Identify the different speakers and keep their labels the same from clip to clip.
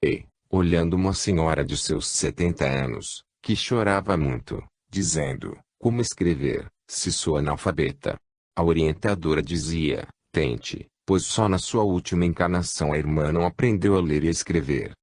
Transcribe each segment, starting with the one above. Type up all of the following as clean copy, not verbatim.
Speaker 1: E, olhando uma senhora de seus 70 anos, que chorava muito, dizendo, como escrever, se sou analfabeta. A orientadora dizia, tente, pois só na sua última encarnação a irmã não aprendeu a ler e escrever.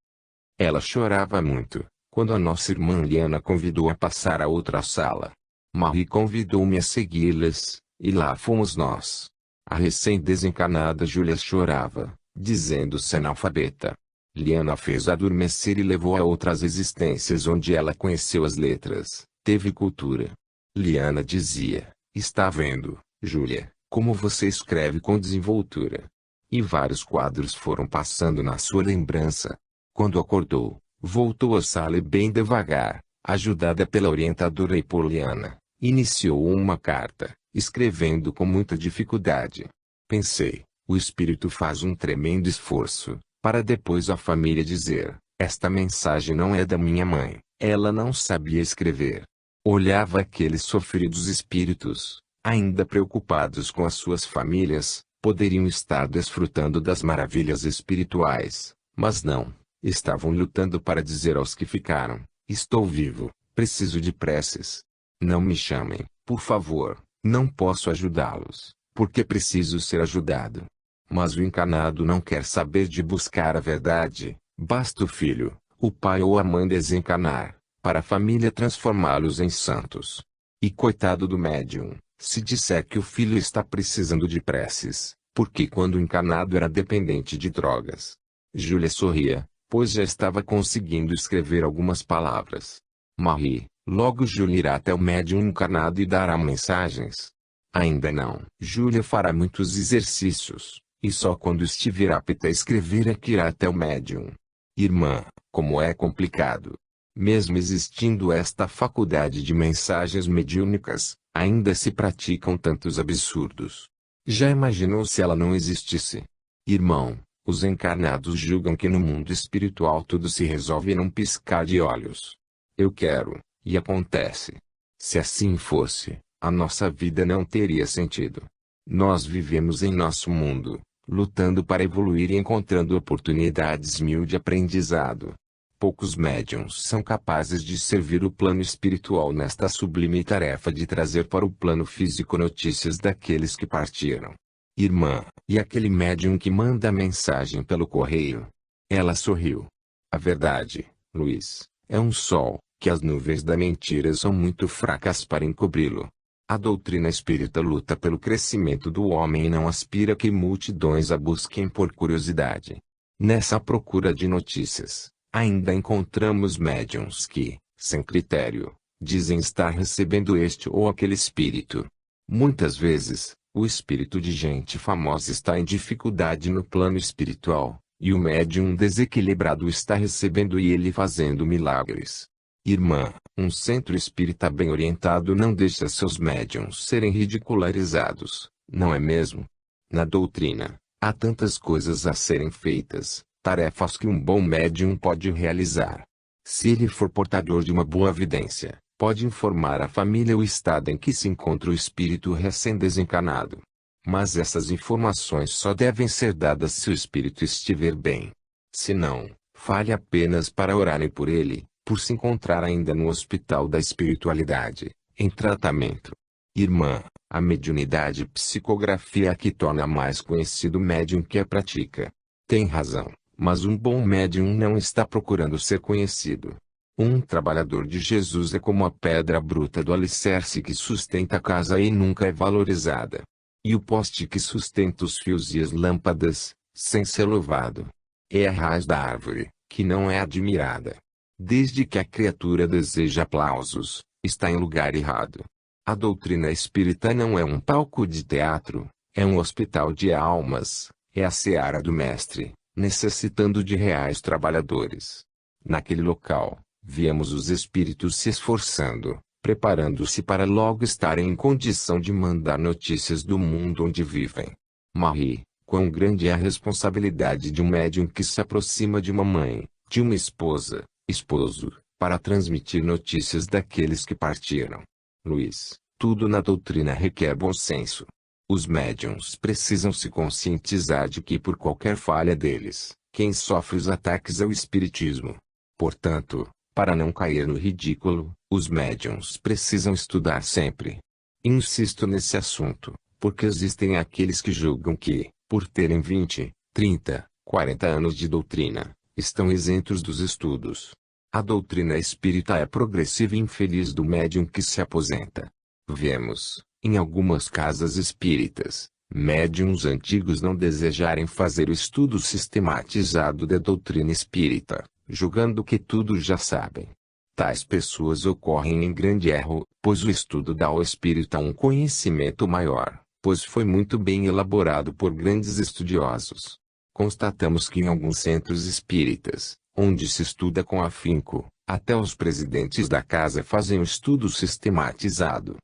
Speaker 1: Ela chorava muito, quando a nossa irmã Liana convidou a passar a outra sala. Marie convidou-me a segui-las, e lá fomos nós. A recém-desencarnada Júlia chorava, dizendo-se analfabeta. Liana fez adormecer e levou a outras existências onde ela conheceu as letras, teve cultura. Liana dizia, está vendo, Júlia, como você escreve com desenvoltura. E vários quadros foram passando na sua lembrança. Quando acordou, voltou à sala e bem devagar, ajudada pela orientadora e por Liana, iniciou uma carta, escrevendo com muita dificuldade. Pensei, o espírito faz um tremendo esforço, para depois a família dizer, esta mensagem não é da minha mãe, ela não sabia escrever. Olhava aqueles sofridos espíritos, ainda preocupados com as suas famílias, poderiam estar desfrutando das maravilhas espirituais, mas não. Estavam lutando para dizer aos que ficaram, estou vivo, preciso de preces. Não me chamem, por favor, não posso ajudá-los, porque preciso ser ajudado. Mas o encarnado não quer saber de buscar a verdade, basta o filho, o pai ou a mãe desencarnar, para a família transformá-los em santos. E coitado do médium, se disser que o filho está precisando de preces, porque quando o encarnado era dependente de drogas. Júlia sorria, pois já estava conseguindo escrever algumas palavras. Marie, logo Júlia irá até o médium encarnado e dará mensagens. Ainda não. Júlia fará muitos exercícios, e só quando estiver apta a escrever é que irá até o médium. Irmã, como é complicado. Mesmo existindo esta faculdade de mensagens mediúnicas, ainda se praticam tantos absurdos. Já imaginou se ela não existisse? Irmão, os encarnados julgam que no mundo espiritual tudo se resolve num piscar de olhos. Eu quero, e acontece. Se assim fosse, a nossa vida não teria sentido. Nós vivemos em nosso mundo, lutando para evoluir e encontrando oportunidades mil de aprendizado. Poucos médiuns são capazes de servir o plano espiritual nesta sublime tarefa de trazer para o plano físico notícias daqueles que partiram. Irmã, e aquele médium que manda a mensagem pelo correio? Ela sorriu. A verdade, Luiz, é um sol, que as nuvens da mentira são muito fracas para encobri-lo. A doutrina espírita luta pelo crescimento do homem e não aspira que multidões a busquem por curiosidade. Nessa procura de notícias, ainda encontramos médiuns que, sem critério, dizem estar recebendo este ou aquele espírito. Muitas vezes, o espírito de gente famosa está em dificuldade no plano espiritual, e o médium desequilibrado está recebendo e ele fazendo milagres. Irmã, um centro espírita bem orientado não deixa seus médiuns serem ridicularizados, não é mesmo? Na doutrina, há tantas coisas a serem feitas, tarefas que um bom médium pode realizar. Se ele for portador de uma boa vidência, pode informar a família o estado em que se encontra o espírito recém-desencarnado. Mas essas informações só devem ser dadas se o espírito estiver bem. Se não, fale apenas para orarem por ele, por se encontrar ainda no hospital da espiritualidade, em tratamento. Irmã, a mediunidade e psicografia é a que torna mais conhecido o médium que a pratica. Tem razão, mas um bom médium não está procurando ser conhecido. Um trabalhador de Jesus é como a pedra bruta do alicerce que sustenta a casa e nunca é valorizada. E o poste que sustenta os fios e as lâmpadas, sem ser louvado. É a raiz da árvore, que não é admirada. Desde que a criatura deseja aplausos, está em lugar errado. A doutrina espírita não é um palco de teatro, é um hospital de almas, é a seara do mestre, necessitando de reais trabalhadores. Naquele local, víamos os espíritos se esforçando, preparando-se para logo estarem em condição de mandar notícias do mundo onde vivem. Marie, quão grande é a responsabilidade de um médium que se aproxima de uma mãe, de uma esposa, esposo, para transmitir notícias daqueles que partiram. Luiz, tudo na doutrina requer bom senso. Os médiuns precisam se conscientizar de que por qualquer falha deles, Quem sofre os ataques é o espiritismo. Portanto, para não cair no ridículo, os médiuns precisam estudar sempre. Insisto nesse assunto, porque existem aqueles que julgam que, por terem 20, 30, 40 anos de doutrina, estão isentos dos estudos. A doutrina espírita é progressiva e infeliz do médium que se aposenta. Vemos, em algumas casas espíritas, médiuns antigos não desejarem fazer o estudo sistematizado da doutrina espírita, julgando que tudo já sabem. Tais pessoas ocorrem em grande erro, pois o estudo dá ao espírita um conhecimento maior, pois foi muito bem elaborado por grandes estudiosos. Constatamos que em alguns centros espíritas, onde se estuda com afinco, até os presidentes da casa fazem o estudo sistematizado.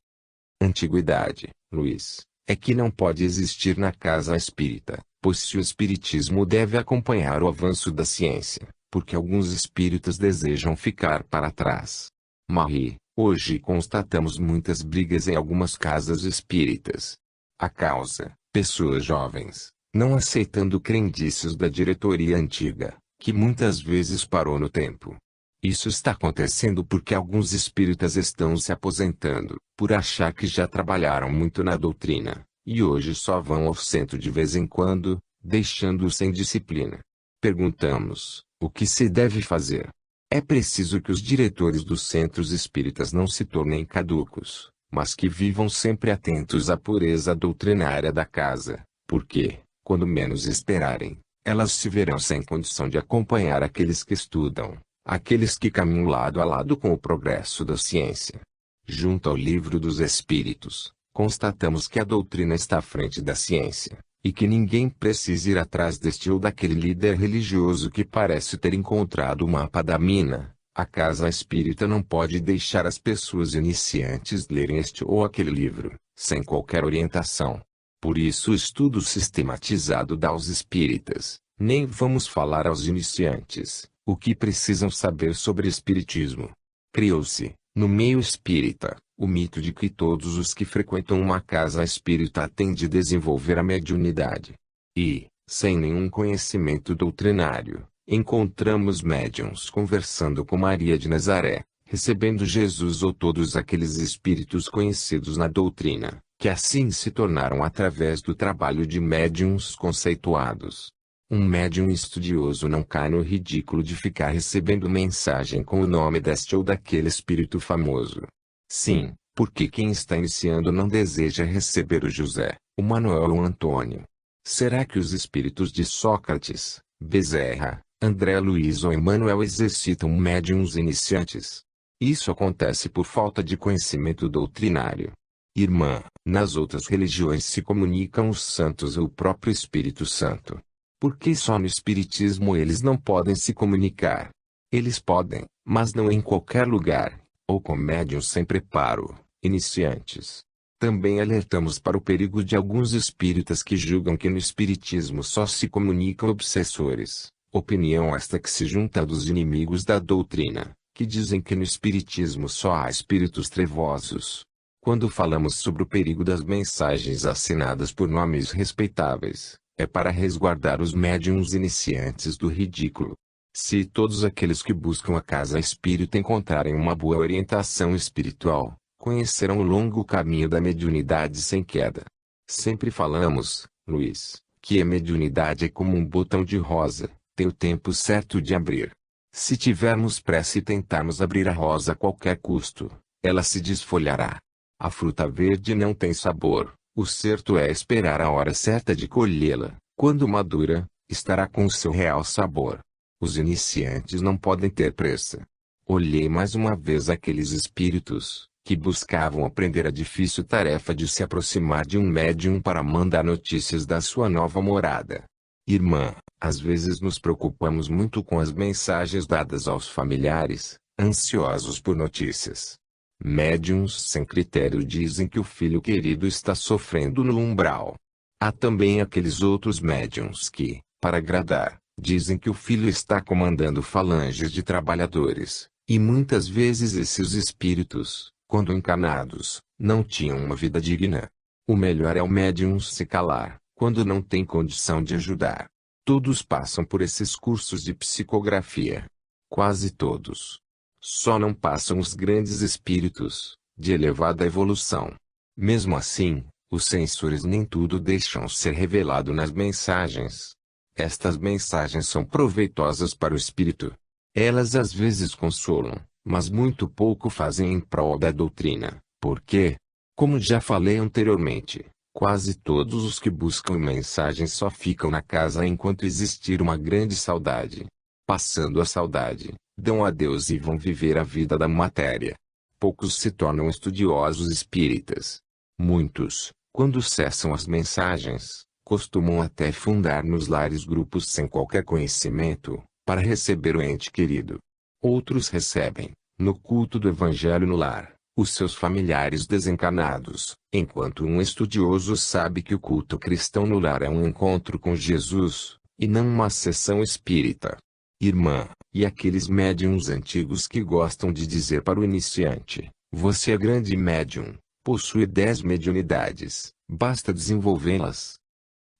Speaker 1: Antiguidade, Luiz, é que não pode existir na casa espírita, pois se o espiritismo deve acompanhar o avanço da ciência, porque alguns espíritas desejam ficar para trás. Marie, hoje constatamos muitas brigas em algumas casas espíritas. A causa, pessoas jovens, não aceitando crendices da diretoria antiga, que muitas vezes parou no tempo. Isso está acontecendo porque alguns espíritas estão se aposentando, por achar que já trabalharam muito na doutrina, e hoje só vão ao centro de vez em quando, deixando-o sem disciplina. Perguntamos, o que se deve fazer? É preciso que os diretores dos centros espíritas não se tornem caducos, mas que vivam sempre atentos à pureza doutrinária da casa, porque, quando menos esperarem, elas se verão sem condição de acompanhar aqueles que estudam, aqueles que caminham lado a lado com o progresso da ciência. Junto ao Livro dos Espíritos, constatamos que a doutrina está à frente da ciência, e que ninguém precisa ir atrás deste ou daquele líder religioso que parece ter encontrado o mapa da mina. A casa espírita não pode deixar as pessoas iniciantes lerem este ou aquele livro, sem qualquer orientação. Por isso o estudo sistematizado dá aos espíritas, nem vamos falar aos iniciantes, o que precisam saber sobre espiritismo. Criou-se, no meio espírita, o mito de que todos os que frequentam uma casa espírita têm de desenvolver a mediunidade. E, sem nenhum conhecimento doutrinário, encontramos médiuns conversando com Maria de Nazaré, recebendo Jesus ou todos aqueles espíritos conhecidos na doutrina, que assim se tornaram através do trabalho de médiuns conceituados. Um médium estudioso não cai no ridículo de ficar recebendo mensagem com o nome deste ou daquele espírito famoso. Sim, porque quem está iniciando não deseja receber o José, o Manuel ou o Antônio. Será que os espíritos de Sócrates, Bezerra, André Luiz ou Emmanuel exercitam médiuns iniciantes? Isso acontece por falta de conhecimento doutrinário. Irmã, nas outras religiões se comunicam os santos ou o próprio Espírito Santo. Por que só no Espiritismo eles não podem se comunicar? Eles podem, mas não em qualquer lugar, ou com médiuns sem preparo, iniciantes. Também alertamos para o perigo de alguns espíritas que julgam que no Espiritismo só se comunicam obsessores, opinião esta que se junta à dos inimigos da doutrina, que dizem que no Espiritismo só há espíritos trevosos. Quando falamos sobre o perigo das mensagens assinadas por nomes respeitáveis, é para resguardar os médiuns iniciantes do ridículo. Se todos aqueles que buscam a casa espírita encontrarem uma boa orientação espiritual, conhecerão o longo caminho da mediunidade sem queda. Sempre falamos, Luiz, que a mediunidade é como um botão de rosa, tem o tempo certo de abrir. Se tivermos pressa e tentarmos abrir a rosa a qualquer custo, ela se desfolhará. A fruta verde não tem sabor. O certo é esperar a hora certa de colhê-la. Quando madura, estará com o seu real sabor. Os iniciantes não podem ter pressa. Olhei mais uma vez aqueles espíritos, que buscavam aprender a difícil tarefa de se aproximar de um médium para mandar notícias da sua nova morada. Irmã, às vezes nos preocupamos muito com as mensagens dadas aos familiares, ansiosos por notícias. Médiuns sem critério dizem que o filho querido está sofrendo no umbral. Há também aqueles outros médiuns que, para agradar, dizem que o filho está comandando falanges de trabalhadores, e muitas vezes esses espíritos, quando encarnados, não tinham uma vida digna. O melhor é o médium se calar, quando não tem condição de ajudar. Todos passam por esses cursos de psicografia. Quase todos. Só não passam os grandes espíritos, de elevada evolução. Mesmo assim, os censores nem tudo deixam ser revelado nas mensagens. Estas mensagens são proveitosas para o espírito. Elas às vezes consolam, mas muito pouco fazem em prol da doutrina, porque, como já falei anteriormente, quase todos os que buscam mensagens só ficam na casa enquanto existir uma grande saudade. Passando a saudade, dão adeus e vão viver a vida da matéria. Poucos se tornam estudiosos espíritas. Muitos, quando cessam as mensagens, costumam até fundar nos lares grupos sem qualquer conhecimento, para receber o ente querido. Outros recebem, no culto do evangelho no lar, os seus familiares desencarnados, enquanto um estudioso sabe que o culto cristão no lar é um encontro com Jesus, e não uma sessão espírita. Irmã, e aqueles médiuns antigos que gostam de dizer para o iniciante, você é grande médium, possui 10 mediunidades, basta desenvolvê-las.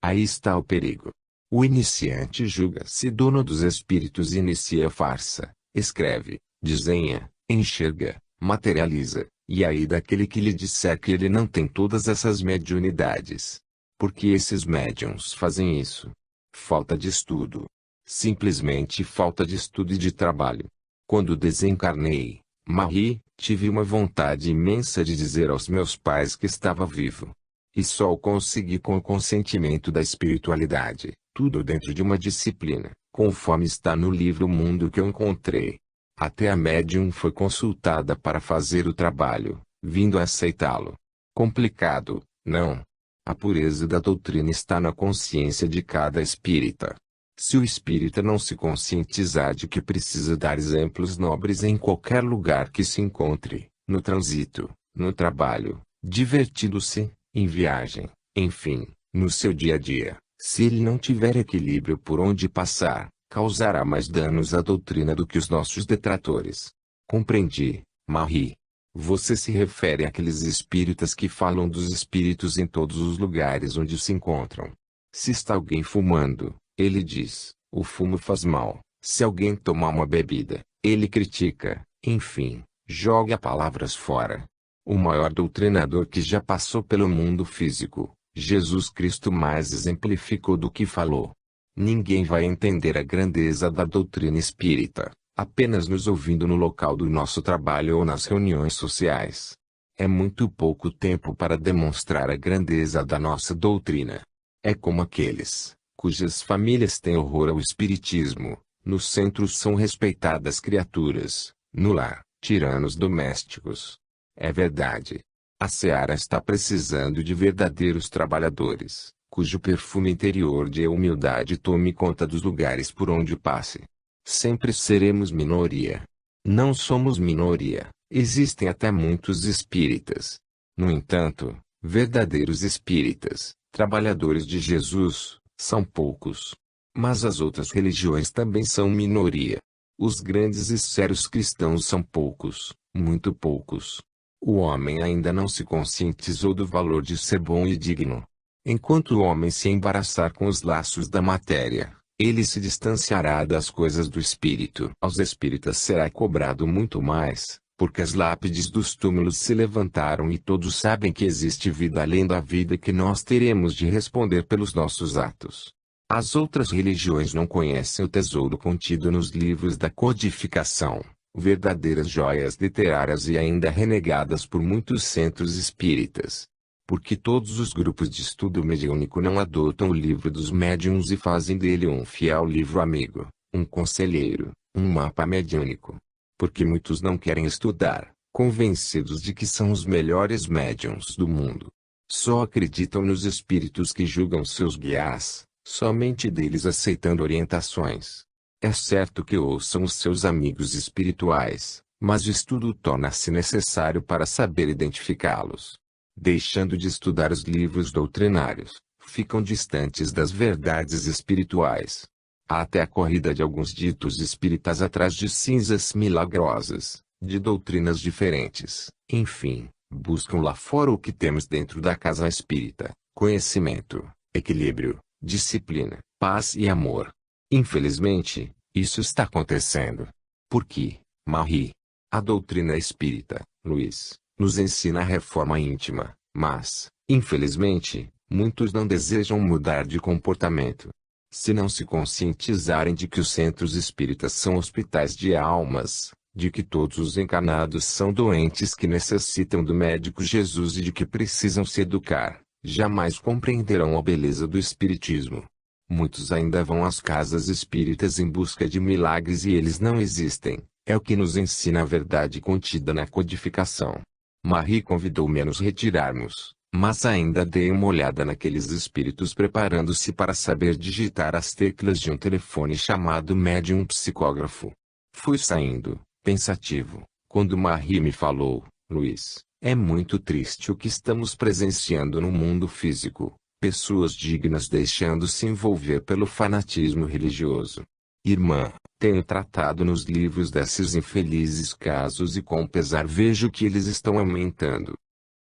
Speaker 1: Aí está o perigo. O iniciante julga-se dono dos espíritos e inicia a farsa, escreve, desenha, enxerga, materializa, e aí daquele que lhe disser que ele não tem todas essas mediunidades. Por que esses médiuns fazem isso? Falta de estudo. Simplesmente falta de estudo e de trabalho. Quando desencarnei, Marie, tive uma vontade imensa de dizer aos meus pais que estava vivo. E só o consegui com o consentimento da espiritualidade, tudo dentro de uma disciplina, conforme está no livro Mundo que eu encontrei. Até a médium foi consultada para fazer o trabalho, vindo a aceitá-lo. Complicado, não? A pureza da doutrina está na consciência de cada espírita. Se o espírita não se conscientizar de que precisa dar exemplos nobres em qualquer lugar que se encontre, no trânsito, no trabalho, divertindo-se, em viagem, enfim, no seu dia a dia, se ele não tiver equilíbrio por onde passar, causará mais danos à doutrina do que os nossos detratores. Compreendi, Marie. Você se refere àqueles espíritas que falam dos espíritos em todos os lugares onde se encontram. Se está alguém fumando, ele diz, o fumo faz mal. Se alguém tomar uma bebida, ele critica, enfim, joga palavras fora. O maior doutrinador que já passou pelo mundo físico, Jesus Cristo, mais exemplificou do que falou. Ninguém vai entender a grandeza da doutrina espírita, apenas nos ouvindo no local do nosso trabalho ou nas reuniões sociais. É muito pouco tempo para demonstrar a grandeza da nossa doutrina. É como aqueles, cujas famílias têm horror ao espiritismo, no centro são respeitadas criaturas, no lar, tiranos domésticos. É verdade. A seara está precisando de verdadeiros trabalhadores, cujo perfume interior de humildade tome conta dos lugares por onde passe. Sempre seremos minoria. Não somos minoria, existem até muitos espíritas. No entanto, verdadeiros espíritas, trabalhadores de Jesus, são poucos. Mas as outras religiões também são minoria. Os grandes e sérios cristãos são poucos, muito poucos. O homem ainda não se conscientizou do valor de ser bom e digno. Enquanto o homem se embaraçar com os laços da matéria, ele se distanciará das coisas do espírito. Aos espíritas será cobrado muito mais, porque as lápides dos túmulos se levantaram e todos sabem que existe vida além da vida e que nós teremos de responder pelos nossos atos. As outras religiões não conhecem o tesouro contido nos livros da codificação. Verdadeiras joias literárias e ainda renegadas por muitos centros espíritas. Porque todos os grupos de estudo mediúnico não adotam o livro dos médiuns e fazem dele um fiel livro amigo, um conselheiro, um mapa mediúnico. Porque muitos não querem estudar, convencidos de que são os melhores médiuns do mundo. Só acreditam nos espíritos que julgam seus guias, somente deles aceitando orientações. É certo que ouçam os seus amigos espirituais, mas o estudo torna-se necessário para saber identificá-los. Deixando de estudar os livros doutrinários, ficam distantes das verdades espirituais. Há até a corrida de alguns ditos espíritas atrás de cinzas milagrosas, de doutrinas diferentes. Enfim, buscam lá fora o que temos dentro da casa espírita: conhecimento, equilíbrio, disciplina, paz e amor. Infelizmente, isso está acontecendo. Porque, Marie, a doutrina espírita, Luiz, nos ensina a reforma íntima, mas, infelizmente, muitos não desejam mudar de comportamento. Se não se conscientizarem de que os centros espíritas são hospitais de almas, de que todos os encarnados são doentes que necessitam do médico Jesus e de que precisam se educar, jamais compreenderão a beleza do espiritismo. Muitos ainda vão às casas espíritas em busca de milagres e eles não existem, é o que nos ensina a verdade contida na codificação. Marie convidou-me a nos retirarmos, mas ainda dei uma olhada naqueles espíritos preparando-se para saber digitar as teclas de um telefone chamado médium psicógrafo. Fui saindo, pensativo, quando Marie me falou: Luiz, é muito triste o que estamos presenciando no mundo físico. Pessoas dignas deixando-se envolver pelo fanatismo religioso. Irmã, tenho tratado nos livros desses infelizes casos e com pesar vejo que eles estão aumentando.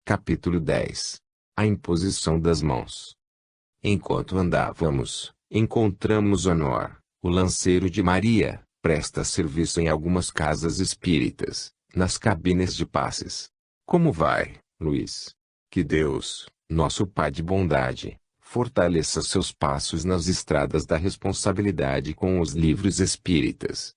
Speaker 1: Capítulo 10. A imposição das mãos. Enquanto andávamos, encontramos Honor, o lanceiro de Maria, presta serviço em algumas casas espíritas, nas cabines de passes. Como vai, Luiz? Que Deus, nosso Pai de bondade, fortaleça seus passos nas estradas da responsabilidade com os livros espíritas.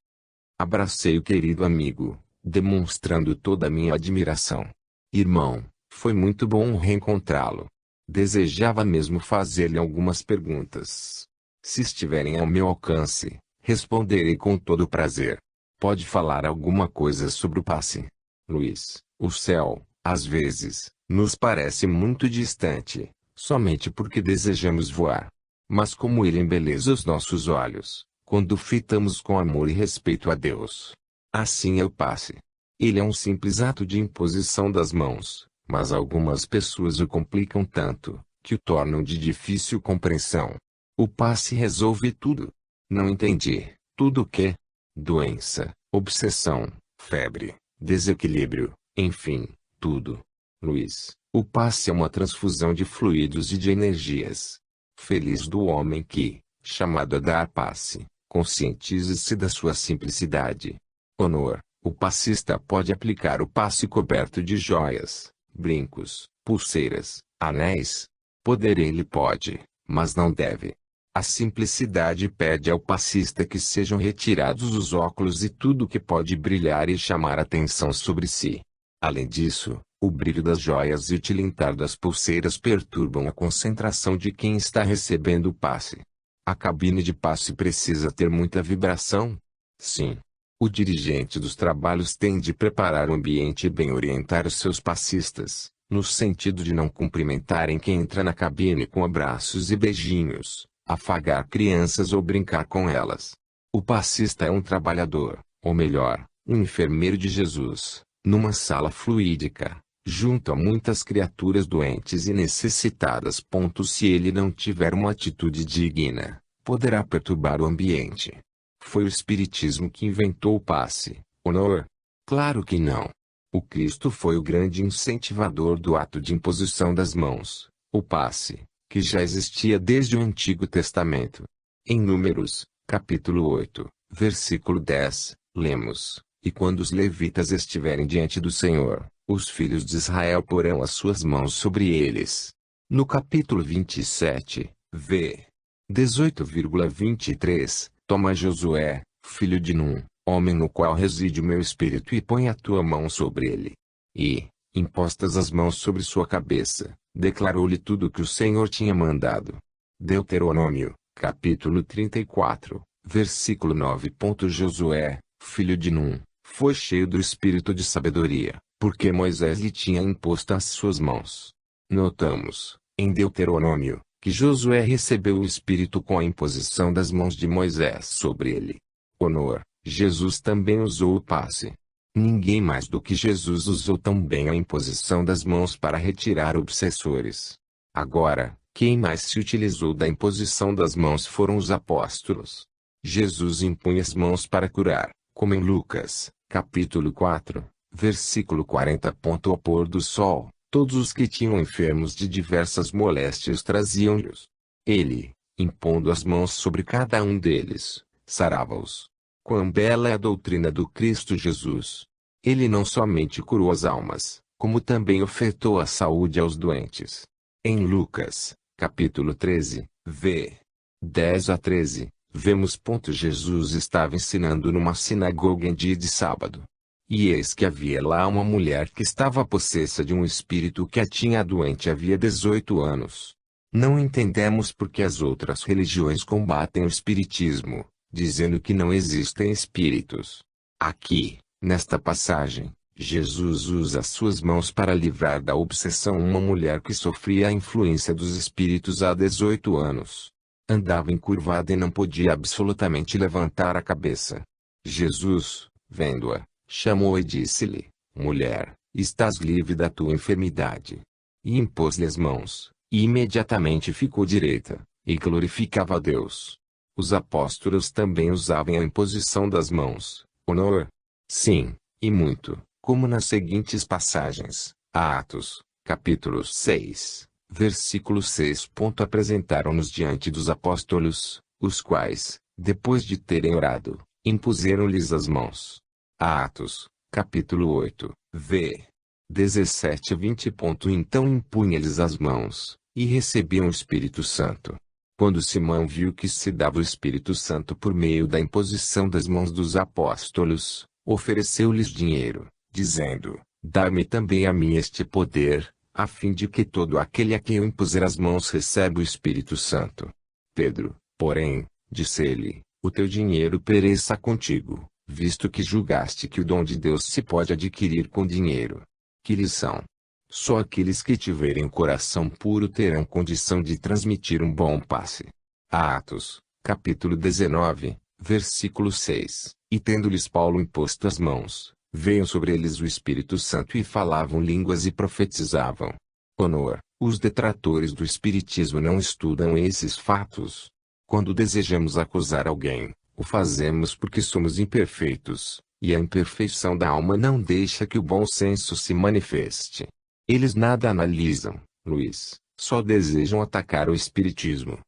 Speaker 1: Abracei o querido amigo, demonstrando toda a minha admiração. Irmão, foi muito bom reencontrá-lo. Desejava mesmo fazer-lhe algumas perguntas. Se estiverem ao meu alcance, responderei com todo o prazer. Pode falar alguma coisa sobre o passe? Luiz, o céu, às vezes, nos parece muito distante, somente porque desejamos voar. Mas como ele embeleza os nossos olhos, quando fitamos com amor e respeito a Deus. Assim é o passe. Ele é um simples ato de imposição das mãos, mas algumas pessoas o complicam tanto, que o tornam de difícil compreensão. O passe resolve tudo. Não entendi. Tudo o quê? Doença, obsessão, febre, desequilíbrio, enfim, tudo. Luiz, o passe é uma transfusão de fluidos e de energias. Feliz do homem que, chamado a dar passe, conscientize-se da sua simplicidade. Honor, o passista pode aplicar o passe coberto de joias, brincos, pulseiras, anéis. Poder ele pode, mas não deve. A simplicidade pede ao passista que sejam retirados os óculos e tudo que pode brilhar e chamar atenção sobre si. Além disso, o brilho das joias e o tilintar das pulseiras perturbam a concentração de quem está recebendo o passe. A cabine de passe precisa ter muita vibração? Sim. O dirigente dos trabalhos tem de preparar o ambiente e bem orientar os seus passistas, no sentido de não cumprimentarem quem entra na cabine com abraços e beijinhos, afagar crianças ou brincar com elas. O passista é um trabalhador, ou melhor, um enfermeiro de Jesus, numa sala fluídica, junto a muitas criaturas doentes e necessitadas. Se ele não tiver uma atitude digna, poderá perturbar o ambiente. Foi o Espiritismo que inventou o passe, Honor? Claro que não. O Cristo foi o grande incentivador do ato de imposição das mãos, o passe, que já existia desde o Antigo Testamento. Em Números, capítulo 8, versículo 10, lemos: E quando os levitas estiverem diante do Senhor, os filhos de Israel porão as suas mãos sobre eles. No capítulo 27, v. 18,23, toma Josué, filho de Num, homem no qual reside o meu espírito, e põe a tua mão sobre ele. E, impostas as mãos sobre sua cabeça, declarou-lhe tudo o que o Senhor tinha mandado. Deuteronômio, capítulo 34, versículo 9. Josué, filho de Num, foi cheio do espírito de sabedoria, porque Moisés lhe tinha imposto as suas mãos. Notamos, em Deuteronômio, que Josué recebeu o Espírito com a imposição das mãos de Moisés sobre ele. Honor, Jesus também usou o passe. Ninguém mais do que Jesus usou tão bem a imposição das mãos para retirar obsessores. Agora, quem mais se utilizou da imposição das mãos foram os apóstolos. Jesus impunha as mãos para curar, como em Lucas, capítulo 4, versículo 40. Ao pôr do sol, todos os que tinham enfermos de diversas moléstias traziam-lhes. Ele, impondo as mãos sobre cada um deles, sarava-os. Quão bela é a doutrina do Cristo Jesus! Ele não somente curou as almas, como também ofertou a saúde aos doentes. Em Lucas, capítulo 13, v. 10 a 13, vemos. Jesus estava ensinando numa sinagoga em dia de sábado. E eis que havia lá uma mulher que estava possessa de um espírito que a tinha doente havia 18 anos. Não entendemos por que as outras religiões combatem o espiritismo, dizendo que não existem espíritos. Aqui, nesta passagem, Jesus usa as suas mãos para livrar da obsessão uma mulher que sofria a influência dos espíritos há 18 anos. Andava encurvada e não podia absolutamente levantar a cabeça. Jesus, vendo-a, chamou e disse-lhe: Mulher, estás livre da tua enfermidade. E impôs-lhe as mãos, e imediatamente ficou direita, e glorificava a Deus. Os apóstolos também usavam a imposição das mãos, honor. Sim, e muito, como nas seguintes passagens. Atos, capítulo 6, versículo 6. Apresentaram-nos diante dos apóstolos, os quais, depois de terem orado, impuseram-lhes as mãos. Atos, capítulo 8, v. 17 a 20. Então impunha-lhes as mãos, e recebiam o Espírito Santo. Quando Simão viu que se dava o Espírito Santo por meio da imposição das mãos dos apóstolos, ofereceu-lhes dinheiro, dizendo: Dá-me também a mim este poder, a fim de que todo aquele a quem eu impuser as mãos receba o Espírito Santo. Pedro, porém, disse-lhe: O teu dinheiro pereça contigo, visto que julgaste que o dom de Deus se pode adquirir com dinheiro. Que lição! Só aqueles que tiverem coração puro terão condição de transmitir um bom passe. Atos, capítulo 19, versículo 6. E tendo-lhes Paulo imposto as mãos, veio sobre eles o Espírito Santo e falavam línguas e profetizavam. Honor. Os detratores do Espiritismo não estudam esses fatos. Quando desejamos acusar alguém, o fazemos porque somos imperfeitos, e a imperfeição da alma não deixa que o bom senso se manifeste. Eles nada analisam, Luiz, só desejam atacar o espiritismo.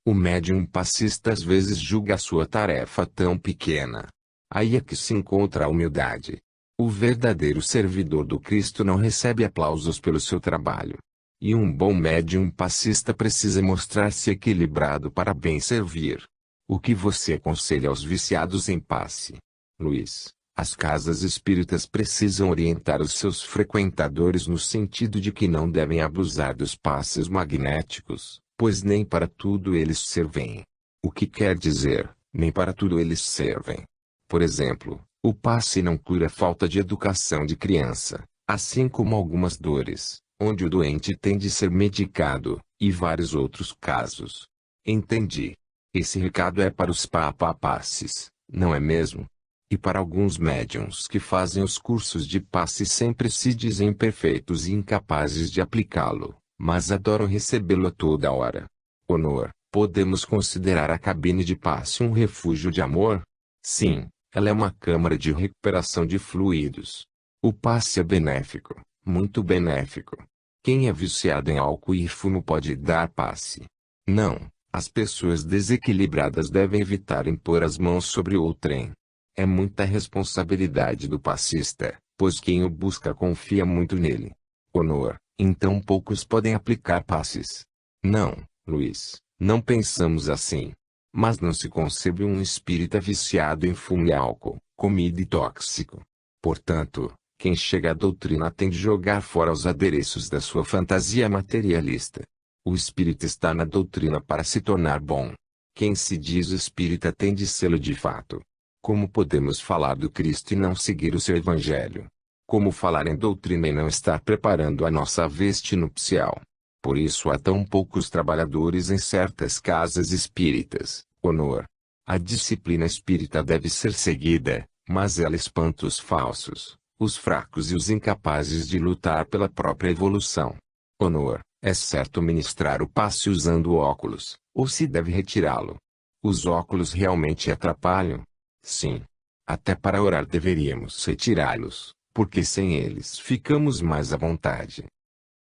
Speaker 1: O médium passista às vezes julga a sua tarefa tão pequena. Aí é que se encontra a humildade. O verdadeiro servidor do Cristo não recebe aplausos pelo seu trabalho. E um bom médium passista precisa mostrar-se equilibrado para bem servir. O que você aconselha aos viciados em passe? Luiz, as casas espíritas precisam orientar os seus frequentadores no sentido de que não devem abusar dos passes magnéticos, pois nem para tudo eles servem. O que quer dizer, nem para tudo eles servem. Por exemplo, o passe não cura a falta de educação de criança, assim como algumas dores, onde o doente tem de ser medicado, e vários outros casos. Entendi. Esse recado é para os passes, não é mesmo? E para alguns médiuns que fazem os cursos de passe sempre se dizem imperfeitos e incapazes de aplicá-lo, mas adoram recebê-lo a toda hora. Honor, podemos considerar a cabine de passe um refúgio de amor? Sim, ela é uma câmara de recuperação de fluidos. O passe é benéfico, muito benéfico. Quem é viciado em álcool e fumo pode dar passe? Não, as pessoas desequilibradas devem evitar impor as mãos sobre outrem. É muita responsabilidade do passista, pois quem o busca confia muito nele. Honor, então poucos podem aplicar passes. Não, Luiz, não pensamos assim. Mas não se concebe um espírita viciado em fumo e álcool, comida e tóxico. Portanto, quem chega à doutrina tem de jogar fora os adereços da sua fantasia materialista. O espírita está na doutrina para se tornar bom. Quem se diz espírita tem de sê-lo de fato. Como podemos falar do Cristo e não seguir o seu evangelho? Como falar em doutrina e não estar preparando a nossa veste nupcial? Por isso há tão poucos trabalhadores em certas casas espíritas. Honor. A disciplina espírita deve ser seguida, mas ela espanta os falsos, os fracos e os incapazes de lutar pela própria evolução. Honor. É certo ministrar o passe usando óculos, ou se deve retirá-lo? Os óculos realmente atrapalham? Sim. Até para orar deveríamos retirá-los, porque sem eles ficamos mais à vontade.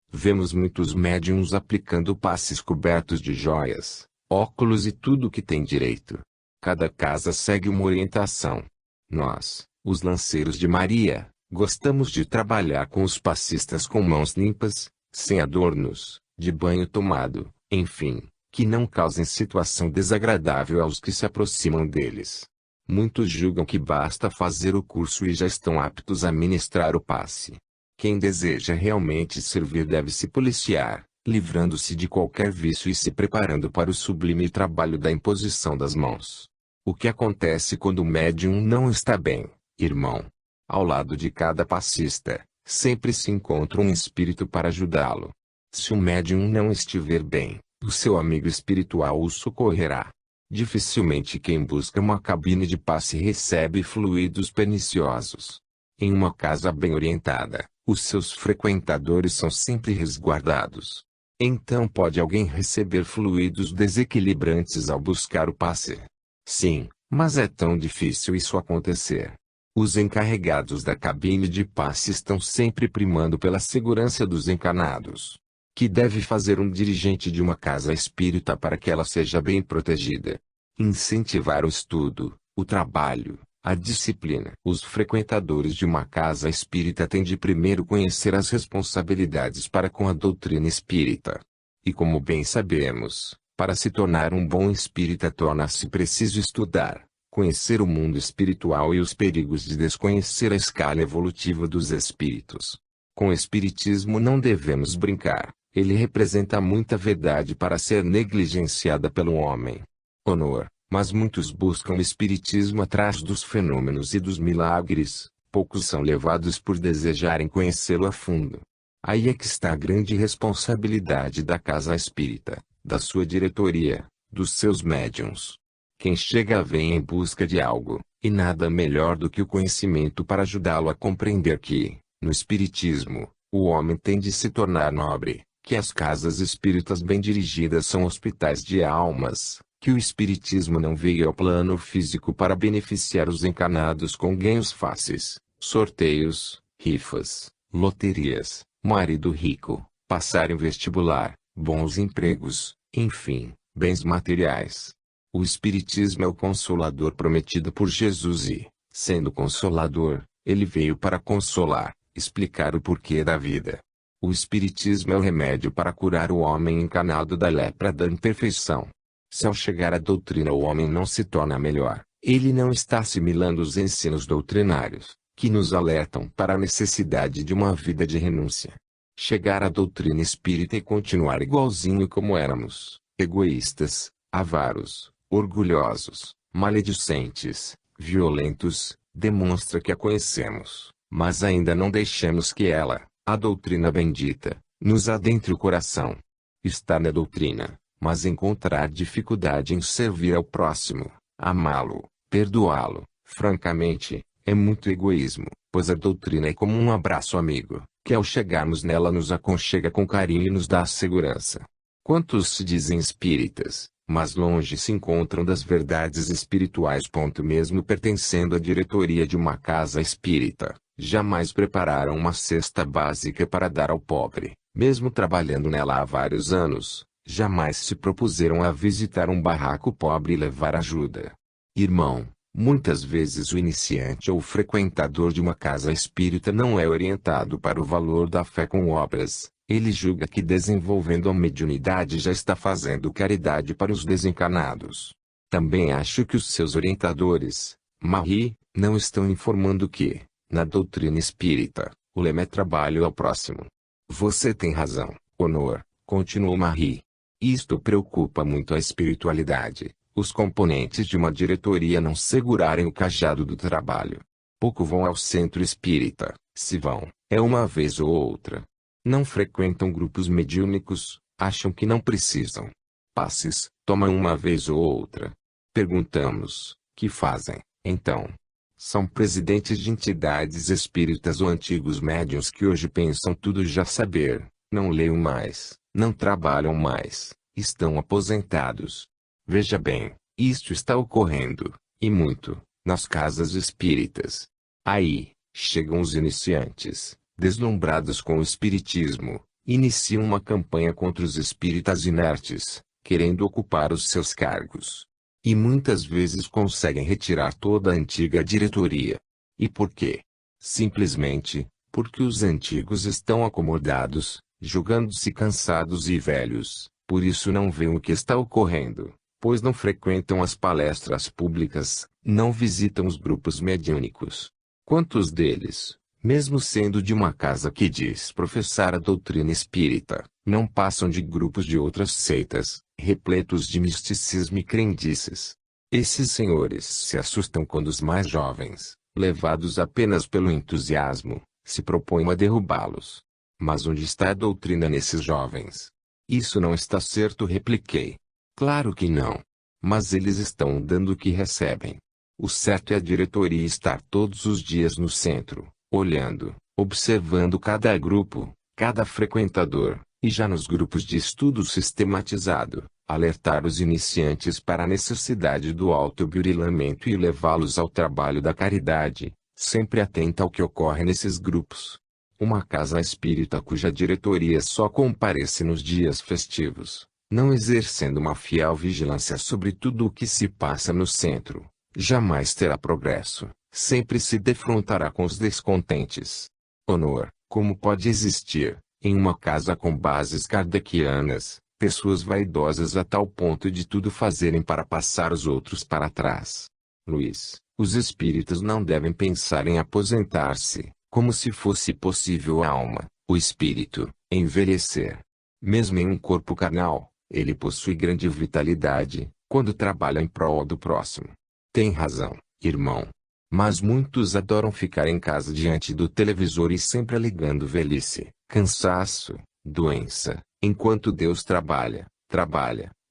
Speaker 1: Vemos muitos médiuns aplicando passes cobertos de joias, óculos e tudo o que tem direito. Cada casa segue uma orientação. Nós, os lanceiros de Maria, gostamos de trabalhar com os passistas com mãos limpas, sem adornos, de banho tomado, enfim, que não causem situação desagradável aos que se aproximam deles. Muitos julgam que basta fazer o curso e já estão aptos a ministrar o passe. Quem deseja realmente servir deve se policiar, livrando-se de qualquer vício e se preparando para o sublime trabalho da imposição das mãos. O que acontece quando o médium não está bem, irmão? Ao lado de cada passista, sempre se encontra um espírito para ajudá-lo. Se o médium não estiver bem, o seu amigo espiritual o socorrerá. Dificilmente quem busca uma cabine de passe recebe fluidos perniciosos. Em uma casa bem orientada, os seus frequentadores são sempre resguardados. Então pode alguém receber fluidos desequilibrantes ao buscar o passe? Sim, mas é tão difícil isso acontecer. Os encarregados da cabine de passe estão sempre primando pela segurança dos encarnados. Que deve fazer um dirigente de uma casa espírita para que ela seja bem protegida? Incentivar o estudo, o trabalho, a disciplina. Os frequentadores de uma casa espírita têm de primeiro conhecer as responsabilidades para com a doutrina espírita. E como bem sabemos, para se tornar um bom espírita torna-se preciso estudar, conhecer o mundo espiritual e os perigos de desconhecer a escala evolutiva dos espíritos. Com o espiritismo não devemos brincar. Ele representa muita verdade para ser negligenciada pelo homem. Honor, mas muitos buscam o espiritismo atrás dos fenômenos e dos milagres, poucos são levados por desejarem conhecê-lo a fundo. Aí é que está a grande responsabilidade da casa espírita, da sua diretoria, dos seus médiuns. Quem chega vem em busca de algo, e nada melhor do que o conhecimento para ajudá-lo a compreender que, no espiritismo, o homem tem de se tornar nobre, que as casas espíritas bem dirigidas são hospitais de almas, que o espiritismo não veio ao plano físico para beneficiar os encarnados com ganhos fáceis, sorteios, rifas, loterias, marido rico, passar em vestibular, bons empregos, enfim, bens materiais. O espiritismo é o consolador prometido por Jesus e, sendo consolador, ele veio para consolar, explicar o porquê da vida. O espiritismo é o remédio para curar o homem encarnado da lepra da imperfeição. Se ao chegar à doutrina o homem não se torna melhor, ele não está assimilando os ensinos doutrinários, que nos alertam para a necessidade de uma vida de renúncia. Chegar à doutrina espírita e continuar igualzinho como éramos, egoístas, avaros, orgulhosos, maledicentes, violentos, demonstra que a conhecemos, mas ainda não deixamos que ela, a doutrina bendita, nos adentre o coração. Estar na doutrina, mas encontrar dificuldade em servir ao próximo, amá-lo, perdoá-lo, francamente, é muito egoísmo, pois a doutrina é como um abraço amigo, que ao chegarmos nela nos aconchega com carinho e nos dá segurança. Quantos se dizem espíritas, mas longe se encontram das verdades espirituais. Mesmo pertencendo à diretoria de uma casa espírita, jamais prepararam uma cesta básica para dar ao pobre, mesmo trabalhando nela há vários anos, jamais se propuseram a visitar um barraco pobre e levar ajuda. Irmão, muitas vezes o iniciante ou o frequentador de uma casa espírita não é orientado para o valor da fé com obras. Ele julga que desenvolvendo a mediunidade já está fazendo caridade para os desencarnados. Também acho que os seus orientadores, Marie, não estão informando que, na doutrina espírita, o lema é trabalho ao próximo. Você tem razão, Honor, continuou Marie. Isto preocupa muito a espiritualidade, os componentes de uma diretoria não segurarem o cajado do trabalho. Pouco vão ao centro espírita, se vão, é uma vez ou outra. Não frequentam grupos mediúnicos, acham que não precisam. Passes, tomam uma vez ou outra. Perguntamos, que fazem, então? São presidentes de entidades espíritas ou antigos médiuns que hoje pensam tudo já saber, não leem mais, não trabalham mais, estão aposentados. Veja bem, isto está ocorrendo, e muito, nas casas espíritas. Aí, chegam os iniciantes, deslumbrados com o espiritismo, iniciam uma campanha contra os espíritas inertes, querendo ocupar os seus cargos. E muitas vezes conseguem retirar toda a antiga diretoria. E por quê? Simplesmente, porque os antigos estão acomodados, julgando-se cansados e velhos, por isso não veem o que está ocorrendo, pois não frequentam as palestras públicas, não visitam os grupos mediúnicos. Quantos deles, mesmo sendo de uma casa que diz professar a doutrina espírita, não passam de grupos de outras seitas, repletos de misticismo e crendices? Esses senhores se assustam quando os mais jovens, levados apenas pelo entusiasmo, se propõem a derrubá-los. Mas onde está a doutrina nesses jovens? Isso não está certo, repliquei. Claro que não. Mas eles estão dando o que recebem. O certo é a diretoria estar todos os dias no centro, olhando, observando cada grupo, cada frequentador, e já nos grupos de estudo sistematizado, alertar os iniciantes para a necessidade do autoburilamento e levá-los ao trabalho da caridade, sempre atenta ao que ocorre nesses grupos. Uma casa espírita cuja diretoria só comparece nos dias festivos, não exercendo uma fiel vigilância sobre tudo o que se passa no centro, jamais terá progresso, sempre se defrontará com os descontentes. Honor, como pode existir, em uma casa com bases kardecianas, pessoas vaidosas a tal ponto de tudo fazerem para passar os outros para trás? Luiz, os espíritas não devem pensar em aposentar-se, como se fosse possível a alma, o espírito, envelhecer. Mesmo em um corpo carnal, ele possui grande vitalidade, quando trabalha em prol do próximo. Tem razão, irmão. Mas muitos adoram ficar em casa diante do televisor e sempre alegando velhice, cansaço, doença, enquanto Deus trabalha,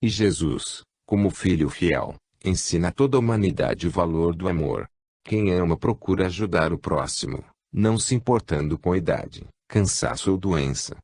Speaker 1: e Jesus, como filho fiel, ensina a toda a humanidade o valor do amor. Quem ama procura ajudar o próximo, não se importando com idade, cansaço ou doença.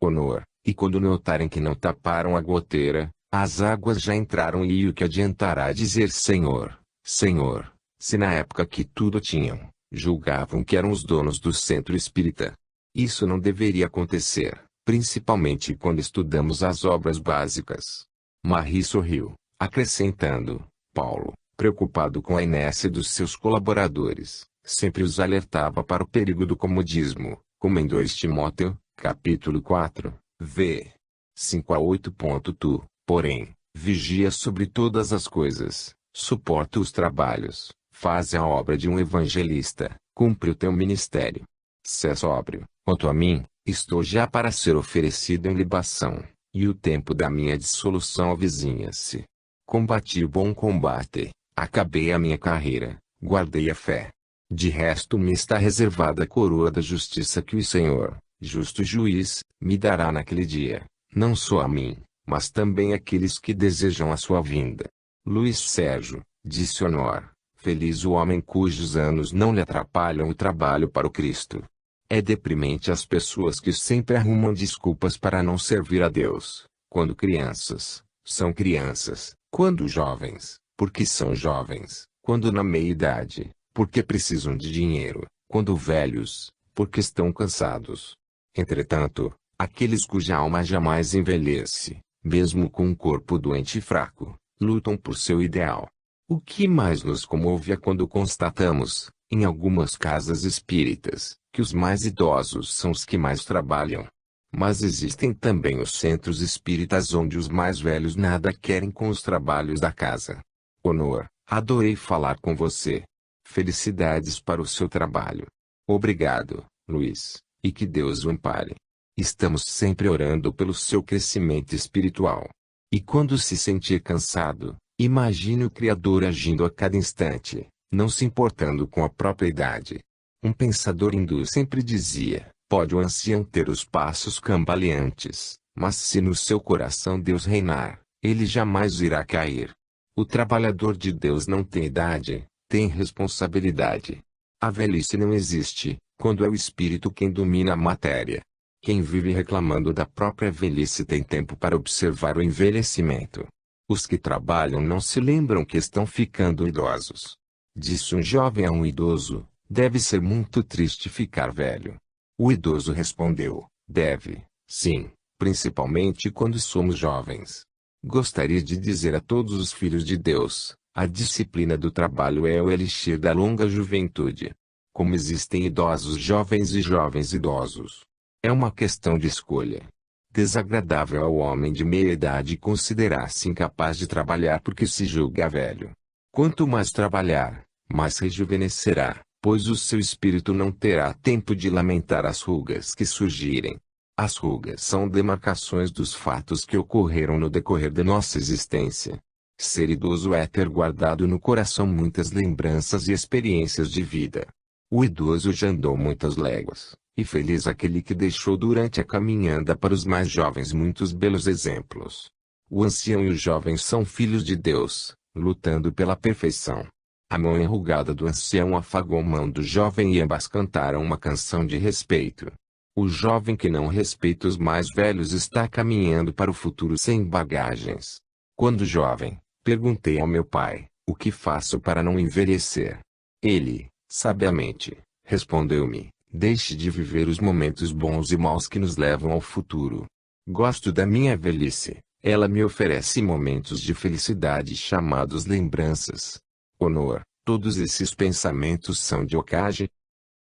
Speaker 1: Honor, e quando notarem que não taparam a goteira, as águas já entraram, e o que adiantará dizer Senhor, Senhor, se na época que tudo tinham, julgavam que eram os donos do centro espírita? Isso não deveria acontecer, principalmente quando estudamos as obras básicas. Marie sorriu, acrescentando: Paulo, preocupado com a inércia dos seus colaboradores, sempre os alertava para o perigo do comodismo, como em 2 Timóteo, capítulo 4, v. 5 a 8. Tu, porém, vigia sobre todas as coisas, suporta os trabalhos, faz a obra de um evangelista, cumpre o teu ministério. Se é sóbrio, quanto a mim, estou já para ser oferecido em libação, e o tempo da minha dissolução avizinha-se. Combati o bom combate, acabei a minha carreira, guardei a fé. De resto me está reservada a coroa da justiça que o Senhor, justo juiz, me dará naquele dia, não só a mim, mas também àqueles que desejam a sua vinda. Luiz Sérgio, disse Honor, feliz o homem cujos anos não lhe atrapalham o trabalho para o Cristo. É deprimente as pessoas que sempre arrumam desculpas para não servir a Deus, quando crianças, são crianças, quando jovens, porque são jovens, quando na meia-idade, porque precisam de dinheiro, quando velhos, porque estão cansados. Entretanto, aqueles cuja alma jamais envelhece, mesmo com um corpo doente e fraco, lutam por seu ideal. O que mais nos comove é quando constatamos, em algumas casas espíritas, que os mais idosos são os que mais trabalham. Mas existem também os centros espíritas onde os mais velhos nada querem com os trabalhos da casa. Honor, adorei falar com você. Felicidades para o seu trabalho. Obrigado, Luiz, e que Deus o ampare. Estamos sempre orando pelo seu crescimento espiritual. E quando se sentir cansado, imagine o Criador agindo a cada instante, não se importando com a própria idade. Um pensador hindu sempre dizia: pode o ancião ter os passos cambaleantes, mas se no seu coração Deus reinar, ele jamais irá cair. O trabalhador de Deus não tem idade, tem responsabilidade. A velhice não existe, quando é o espírito quem domina a matéria. Quem vive reclamando da própria velhice tem tempo para observar o envelhecimento. Os que trabalham não se lembram que estão ficando idosos. Disse um jovem a um idoso: deve ser muito triste ficar velho. O idoso respondeu: deve, sim, principalmente quando somos jovens. Gostaria de dizer a todos os filhos de Deus, a disciplina do trabalho é o elixir da longa juventude. Como existem idosos jovens e jovens idosos. É uma questão de escolha. Desagradável ao homem de meia idade considerar-se incapaz de trabalhar porque se julga velho. Quanto mais trabalhar, mais rejuvenescerá, pois o seu espírito não terá tempo de lamentar as rugas que surgirem. As rugas são demarcações dos fatos que ocorreram no decorrer da nossa existência. Ser idoso é ter guardado no coração muitas lembranças e experiências de vida. O idoso já andou muitas léguas, e feliz aquele que deixou durante a caminhada para os mais jovens muitos belos exemplos. O ancião e o jovem são filhos de Deus, lutando pela perfeição. A mão enrugada do ancião afagou a mão do jovem e ambas cantaram uma canção de respeito. O jovem que não respeita os mais velhos está caminhando para o futuro sem bagagens. Quando jovem, perguntei ao meu pai, o que faço para não envelhecer? Ele, sabiamente, respondeu-me, deixe de viver os momentos bons e maus que nos levam ao futuro. Gosto da minha velhice, ela me oferece momentos de felicidade chamados lembranças. Honor, todos esses pensamentos são de Okage?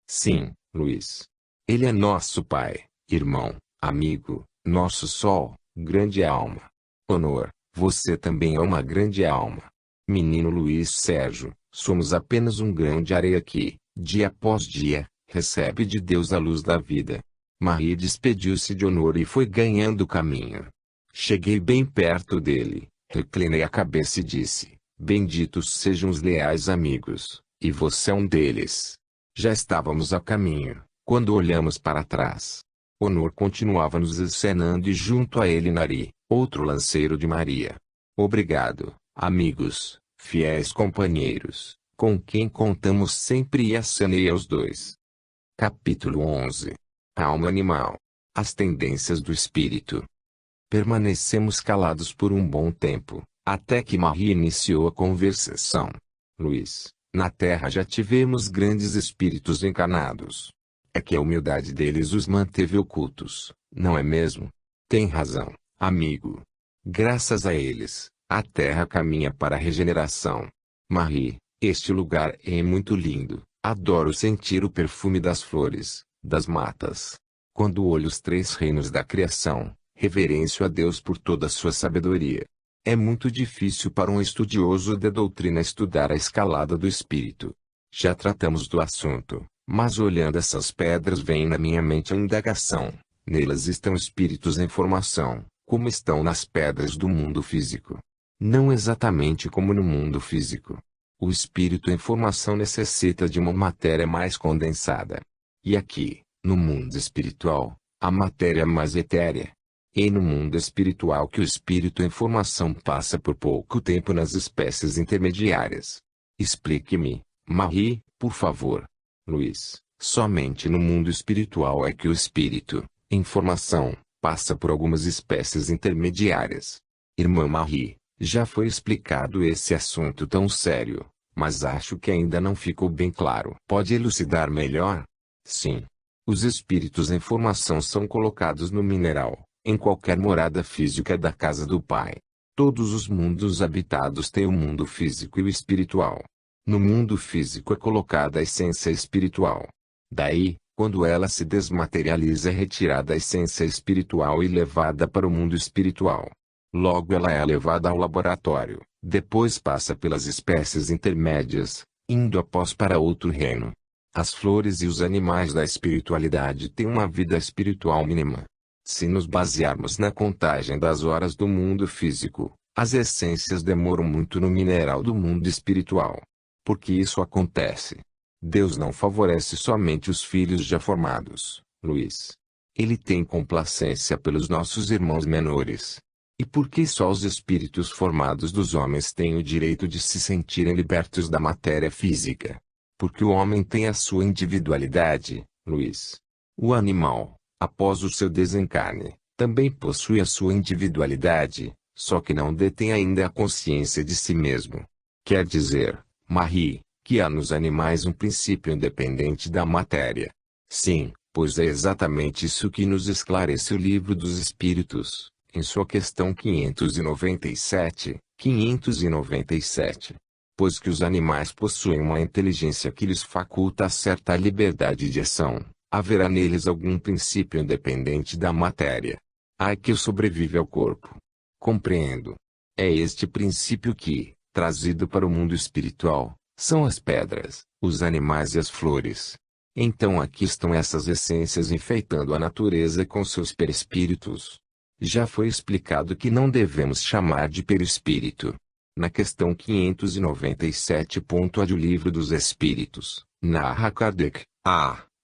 Speaker 1: Sim, Luiz. Ele é nosso pai, irmão, amigo, nosso sol, grande alma. Honor, você também é uma grande alma. Menino Luiz Sérgio, somos apenas um grão de areia que, dia após dia, recebe de Deus a luz da vida. Marie despediu-se de Honor e foi ganhando caminho. Cheguei bem perto dele, reclinei a cabeça e disse, benditos sejam os leais amigos, e você é um deles. Já estávamos a caminho, quando olhamos para trás. Honor continuava nos acenando e junto a ele Nari, outro lanceiro de Maria. Obrigado, amigos, fiéis companheiros, com quem contamos sempre e acenei aos dois. Capítulo 11. Alma animal. As tendências do espírito. Permanecemos calados por um bom tempo, até que Marie iniciou a conversação. Luiz, na Terra já tivemos grandes espíritos encarnados. É que a humildade deles os manteve ocultos, não é mesmo? Tem razão, amigo. Graças a eles, a Terra caminha para a regeneração. Marie, este lugar é muito lindo. Adoro sentir o perfume das flores, das matas. Quando olho os três reinos da criação, reverencio a Deus por toda a sua sabedoria. É muito difícil para um estudioso de doutrina estudar a escalada do espírito. Já tratamos do assunto. Mas olhando essas pedras vem na minha mente a indagação, nelas estão espíritos em formação, como estão nas pedras do mundo físico. Não exatamente como no mundo físico. O espírito em formação necessita de uma matéria mais condensada. E aqui, no mundo espiritual, a matéria é mais etérea. E no mundo espiritual que o espírito em formação passa por pouco tempo nas espécies intermediárias. Explique-me, Marie, por favor. Luiz, somente no mundo espiritual é que o espírito, em formação, passa por algumas espécies intermediárias. Irmã Marie, já foi explicado esse assunto tão sério, mas acho que ainda não ficou bem claro. Pode elucidar melhor? Sim. Os espíritos em formação são colocados no mineral, em qualquer morada física da casa do Pai. Todos os mundos habitados têm o mundo físico e o espiritual. No mundo físico é colocada a essência espiritual. Daí, quando ela se desmaterializa é retirada a essência espiritual e levada para o mundo espiritual. Logo ela é levada ao laboratório, depois passa pelas espécies intermédias, indo após para outro reino. As flores e os animais da espiritualidade têm uma vida espiritual mínima. Se nos basearmos na contagem das horas do mundo físico, as essências demoram muito no mineral do mundo espiritual. Por que isso acontece? Deus não favorece somente os filhos já formados, Luiz. Ele tem complacência pelos nossos irmãos menores. E por que só os espíritos formados dos homens têm o direito de se sentirem libertos da matéria física? Porque o homem tem a sua individualidade, Luiz. O animal, após o seu desencarne, também possui a sua individualidade, só que não detém ainda a consciência de si mesmo. Quer dizer, Marie, que há nos animais um princípio independente da matéria. Sim, pois é exatamente isso que nos esclarece o livro dos Espíritos, em sua questão 597, pois que os animais possuem uma inteligência que lhes faculta certa liberdade de ação, haverá neles algum princípio independente da matéria. Que sobrevive ao corpo. Compreendo. É este princípio que, trazido para o mundo espiritual, são as pedras, os animais e as flores. Então aqui estão essas essências enfeitando a natureza com seus perispíritos. Já foi explicado que não devemos chamar de perispírito. Na questão 597.a do Livro dos Espíritos, narra Kardec,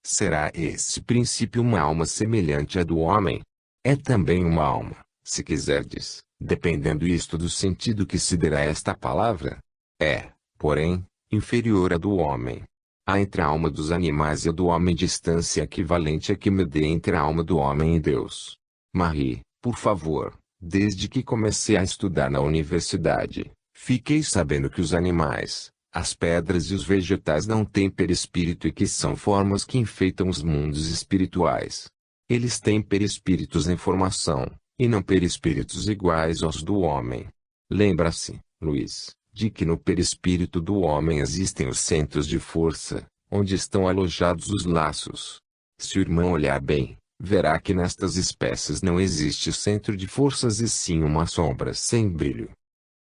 Speaker 1: será esse princípio uma alma semelhante à do homem? É também uma alma, se quiserdes, dependendo isto do sentido que se dará a esta palavra. É, porém, inferior à do homem. Há entre a alma dos animais e a do homem distância equivalente a que me dê entre a alma do homem e Deus. Marie, por favor, desde que comecei a estudar na universidade, fiquei sabendo que os animais, as pedras e os vegetais não têm perispírito e que são formas que enfeitam os mundos espirituais. Eles têm perispíritos em formação, e não perispíritos iguais aos do homem. Lembra-se, Luiz, de que no perispírito do homem existem os centros de força, onde estão alojados os laços. Se o irmão olhar bem, verá que nestas espécies não existe centro de forças e sim uma sombra sem brilho.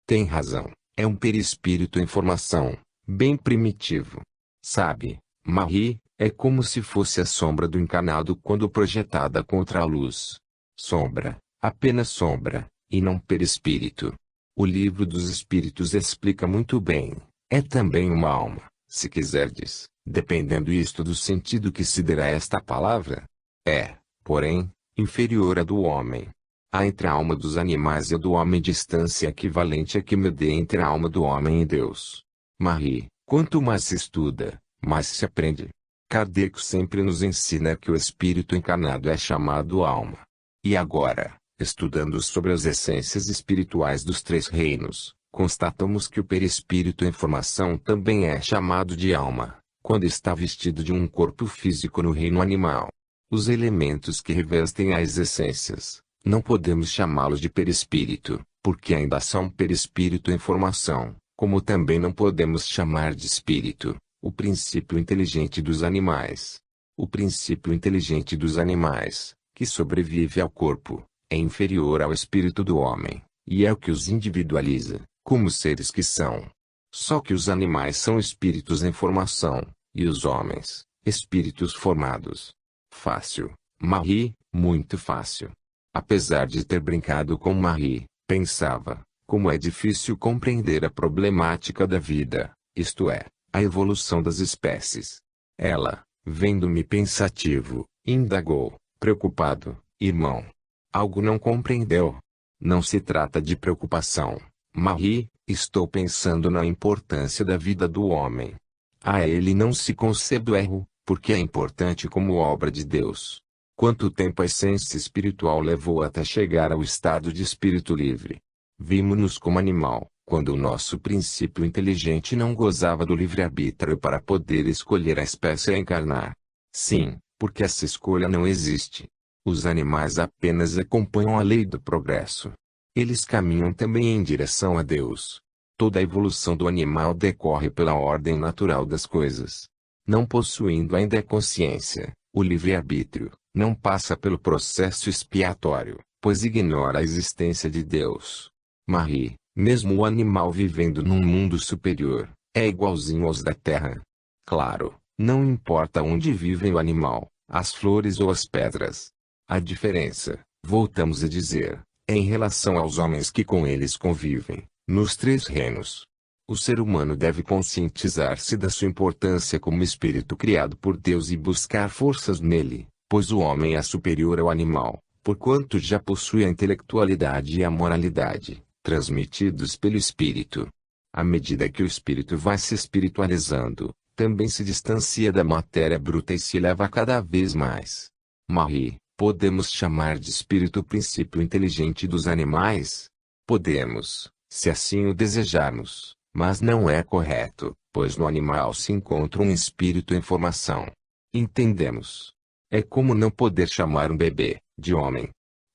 Speaker 1: Tem razão, é um perispírito em formação, bem primitivo. Sabe, Marie, é como se fosse a sombra do encarnado quando projetada contra a luz. Sombra, apenas sombra, e não perispírito. O Livro dos Espíritos explica muito bem, é também uma alma, se quiserdes, dependendo isto do sentido que se dará a esta palavra. É, porém, inferior à do homem. Há entre a alma dos animais e a do homem distância equivalente a que me dê entre a alma do homem e Deus. Marie, quanto mais se estuda, mais se aprende. Kardec sempre nos ensina que o espírito encarnado é chamado alma. E agora, estudando sobre as essências espirituais dos três reinos, constatamos que o perispírito em formação também é chamado de alma, quando está vestido de um corpo físico no reino animal. Os elementos que revestem as essências, não podemos chamá-los de perispírito, porque ainda são perispírito em formação, como também não podemos chamar de espírito o princípio inteligente dos animais. O princípio inteligente dos animais, que sobrevive ao corpo, é inferior ao espírito do homem, e é o que os individualiza, como seres que são. Só que os animais são espíritos em formação, e os homens, espíritos formados. Fácil, Marie, muito fácil. Apesar de ter brincado com Marie, pensava, como é difícil compreender a problemática da vida, isto é, a evolução das espécies. Ela, vendo-me pensativo, indagou, preocupado, irmão. Algo não compreendeu? Não se trata de preocupação, Marie, estou pensando na importância da vida do homem. A ele não se concede o erro, porque é importante como obra de Deus. Quanto tempo a essência espiritual levou até chegar ao estado de espírito livre? Vimo-nos como animal, quando o nosso princípio inteligente não gozava do livre-arbítrio para poder escolher a espécie a encarnar. Sim, porque essa escolha não existe. Os animais apenas acompanham a lei do progresso. Eles caminham também em direção a Deus. Toda a evolução do animal decorre pela ordem natural das coisas. Não possuindo ainda a consciência, o livre-arbítrio, não passa pelo processo expiatório, pois ignora a existência de Deus. Marie, mesmo o animal vivendo num mundo superior, é igualzinho aos da Terra. Claro, não importa onde vive o animal, as flores ou as pedras. A diferença, voltamos a dizer, é em relação aos homens que com eles convivem, nos três reinos. O ser humano deve conscientizar-se da sua importância como espírito criado por Deus e buscar forças nele, pois o homem é superior ao animal, porquanto já possui a intelectualidade e a moralidade, transmitidos pelo espírito. À medida que o espírito vai se espiritualizando, também se distancia da matéria bruta e se eleva cada vez mais. Marie, podemos chamar de espírito o princípio inteligente dos animais? Podemos, se assim o desejarmos, mas não é correto, pois no animal se encontra um espírito em formação. Entendemos? É como não poder chamar um bebê de homem.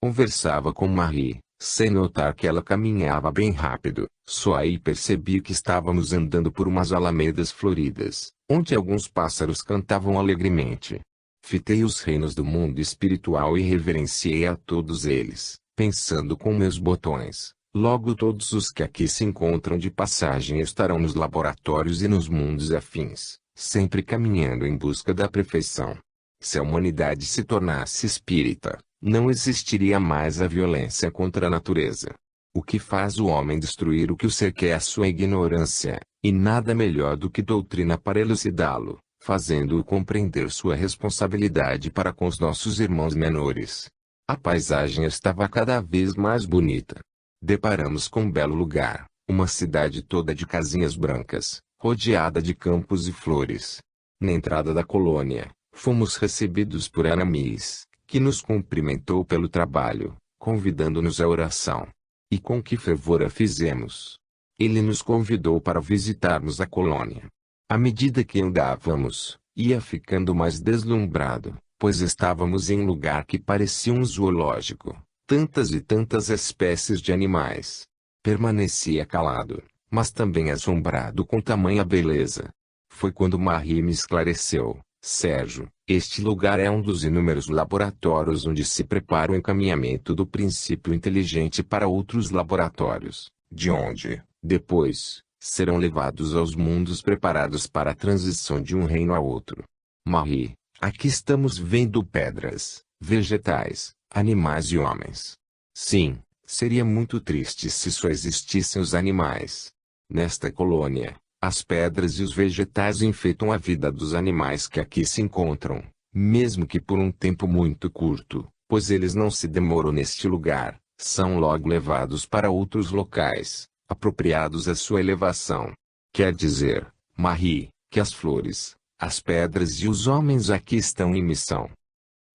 Speaker 1: Conversava com Marie, sem notar que ela caminhava bem rápido. Só aí percebi que estávamos andando por umas alamedas floridas, onde alguns pássaros cantavam alegremente. Fitei os reinos do mundo espiritual e reverenciei a todos eles, pensando com meus botões: logo todos os que aqui se encontram de passagem estarão nos laboratórios e nos mundos afins, sempre caminhando em busca da perfeição. Se a humanidade se tornasse espírita, não existiria mais a violência contra a natureza. O que faz o homem destruir o que o ser quer é a sua ignorância, e nada melhor do que doutrina para elucidá-lo, fazendo-o compreender sua responsabilidade para com os nossos irmãos menores. A paisagem estava cada vez mais bonita. Deparamos com um belo lugar, uma cidade toda de casinhas brancas, rodeada de campos e flores. Na entrada da colônia, fomos recebidos por Aramis, que nos cumprimentou pelo trabalho, convidando-nos à oração. E com que fervor a fizemos! Ele nos convidou para visitarmos a colônia. À medida que andávamos, ia ficando mais deslumbrado, pois estávamos em um lugar que parecia um zoológico. Tantas e tantas espécies de animais. Permanecia calado, mas também assombrado com tamanha beleza. Foi quando Marie me esclareceu: Sérgio, este lugar é um dos inúmeros laboratórios onde se prepara o encaminhamento do princípio inteligente para outros laboratórios, de onde, depois, serão levados aos mundos preparados para a transição de um reino a outro. Marie, aqui estamos vendo pedras, vegetais, animais e homens. Sim, seria muito triste se só existissem os animais. Nesta colônia, as pedras e os vegetais enfeitam a vida dos animais que aqui se encontram, mesmo que por um tempo muito curto, pois eles não se demoram neste lugar, são logo levados para outros locais, apropriados à sua elevação. Quer dizer, Marie, que as flores, as pedras e os homens aqui estão em missão.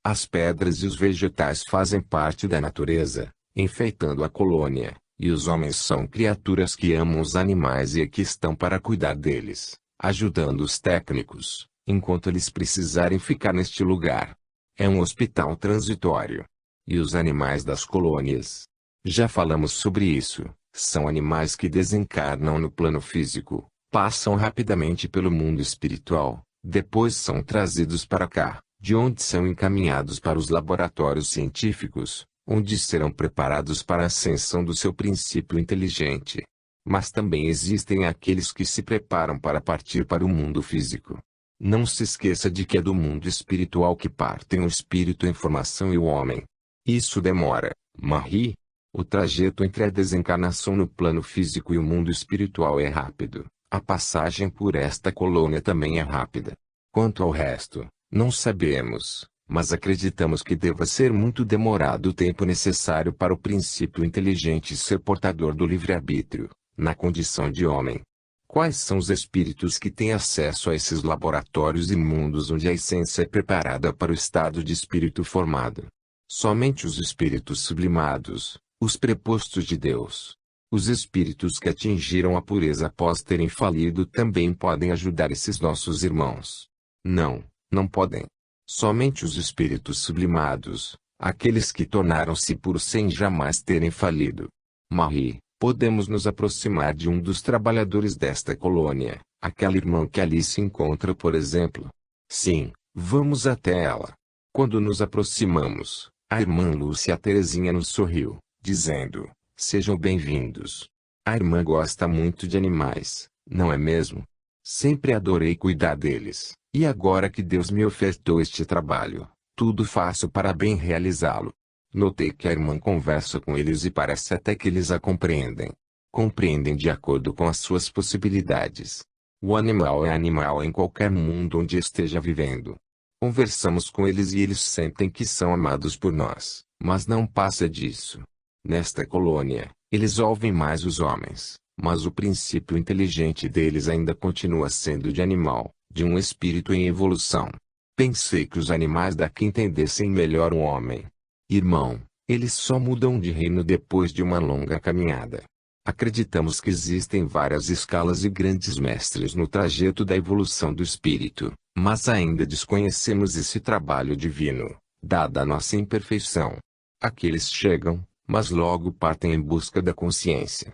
Speaker 1: As pedras e os vegetais fazem parte da natureza, enfeitando a colônia, e os homens são criaturas que amam os animais e aqui estão para cuidar deles, ajudando os técnicos, enquanto eles precisarem ficar neste lugar. É um hospital transitório. E os animais das colônias? Já falamos sobre isso, são animais que desencarnam no plano físico, passam rapidamente pelo mundo espiritual, depois são trazidos para cá, de onde são encaminhados para os laboratórios científicos, onde serão preparados para a ascensão do seu princípio inteligente. Mas também existem aqueles que se preparam para partir para o mundo físico. Não se esqueça de que é do mundo espiritual que partem o espírito em formação e o homem. Isso demora, Marie. O trajeto entre a desencarnação no plano físico e o mundo espiritual é rápido. A passagem por esta colônia também é rápida. Quanto ao resto, não sabemos, mas acreditamos que deva ser muito demorado o tempo necessário para o princípio inteligente ser portador do livre-arbítrio, na condição de homem. Quais são os espíritos que têm acesso a esses laboratórios imundos onde a essência é preparada para o estado de espírito formado? Somente os espíritos sublimados, os prepostos de Deus. Os espíritos que atingiram a pureza após terem falido também podem ajudar esses nossos irmãos. Não, não podem. Somente os espíritos sublimados, aqueles que tornaram-se puros sem jamais terem falido. Marie, podemos nos aproximar de um dos trabalhadores desta colônia, aquela irmã que ali se encontra, por exemplo? Sim, vamos até ela. Quando nos aproximamos, a irmã Lúcia Terezinha nos sorriu, dizendo: sejam bem-vindos. A irmã gosta muito de animais, não é mesmo? Sempre adorei cuidar deles, e agora que Deus me ofertou este trabalho, tudo faço para bem realizá-lo. Notei que a irmã conversa com eles e parece até que eles a compreendem. Compreendem de acordo com as suas possibilidades. O animal é animal em qualquer mundo onde esteja vivendo. Conversamos com eles e eles sentem que são amados por nós, mas não passa disso. Nesta colônia, eles ouvem mais os homens, mas o princípio inteligente deles ainda continua sendo de animal, de um espírito em evolução. Pensei que os animais daqui entendessem melhor o homem. Irmão, eles só mudam de reino depois de uma longa caminhada. Acreditamos que existem várias escalas e grandes mestres no trajeto da evolução do espírito, mas ainda desconhecemos esse trabalho divino, dada a nossa imperfeição. Aqueles chegam, mas logo partem em busca da consciência.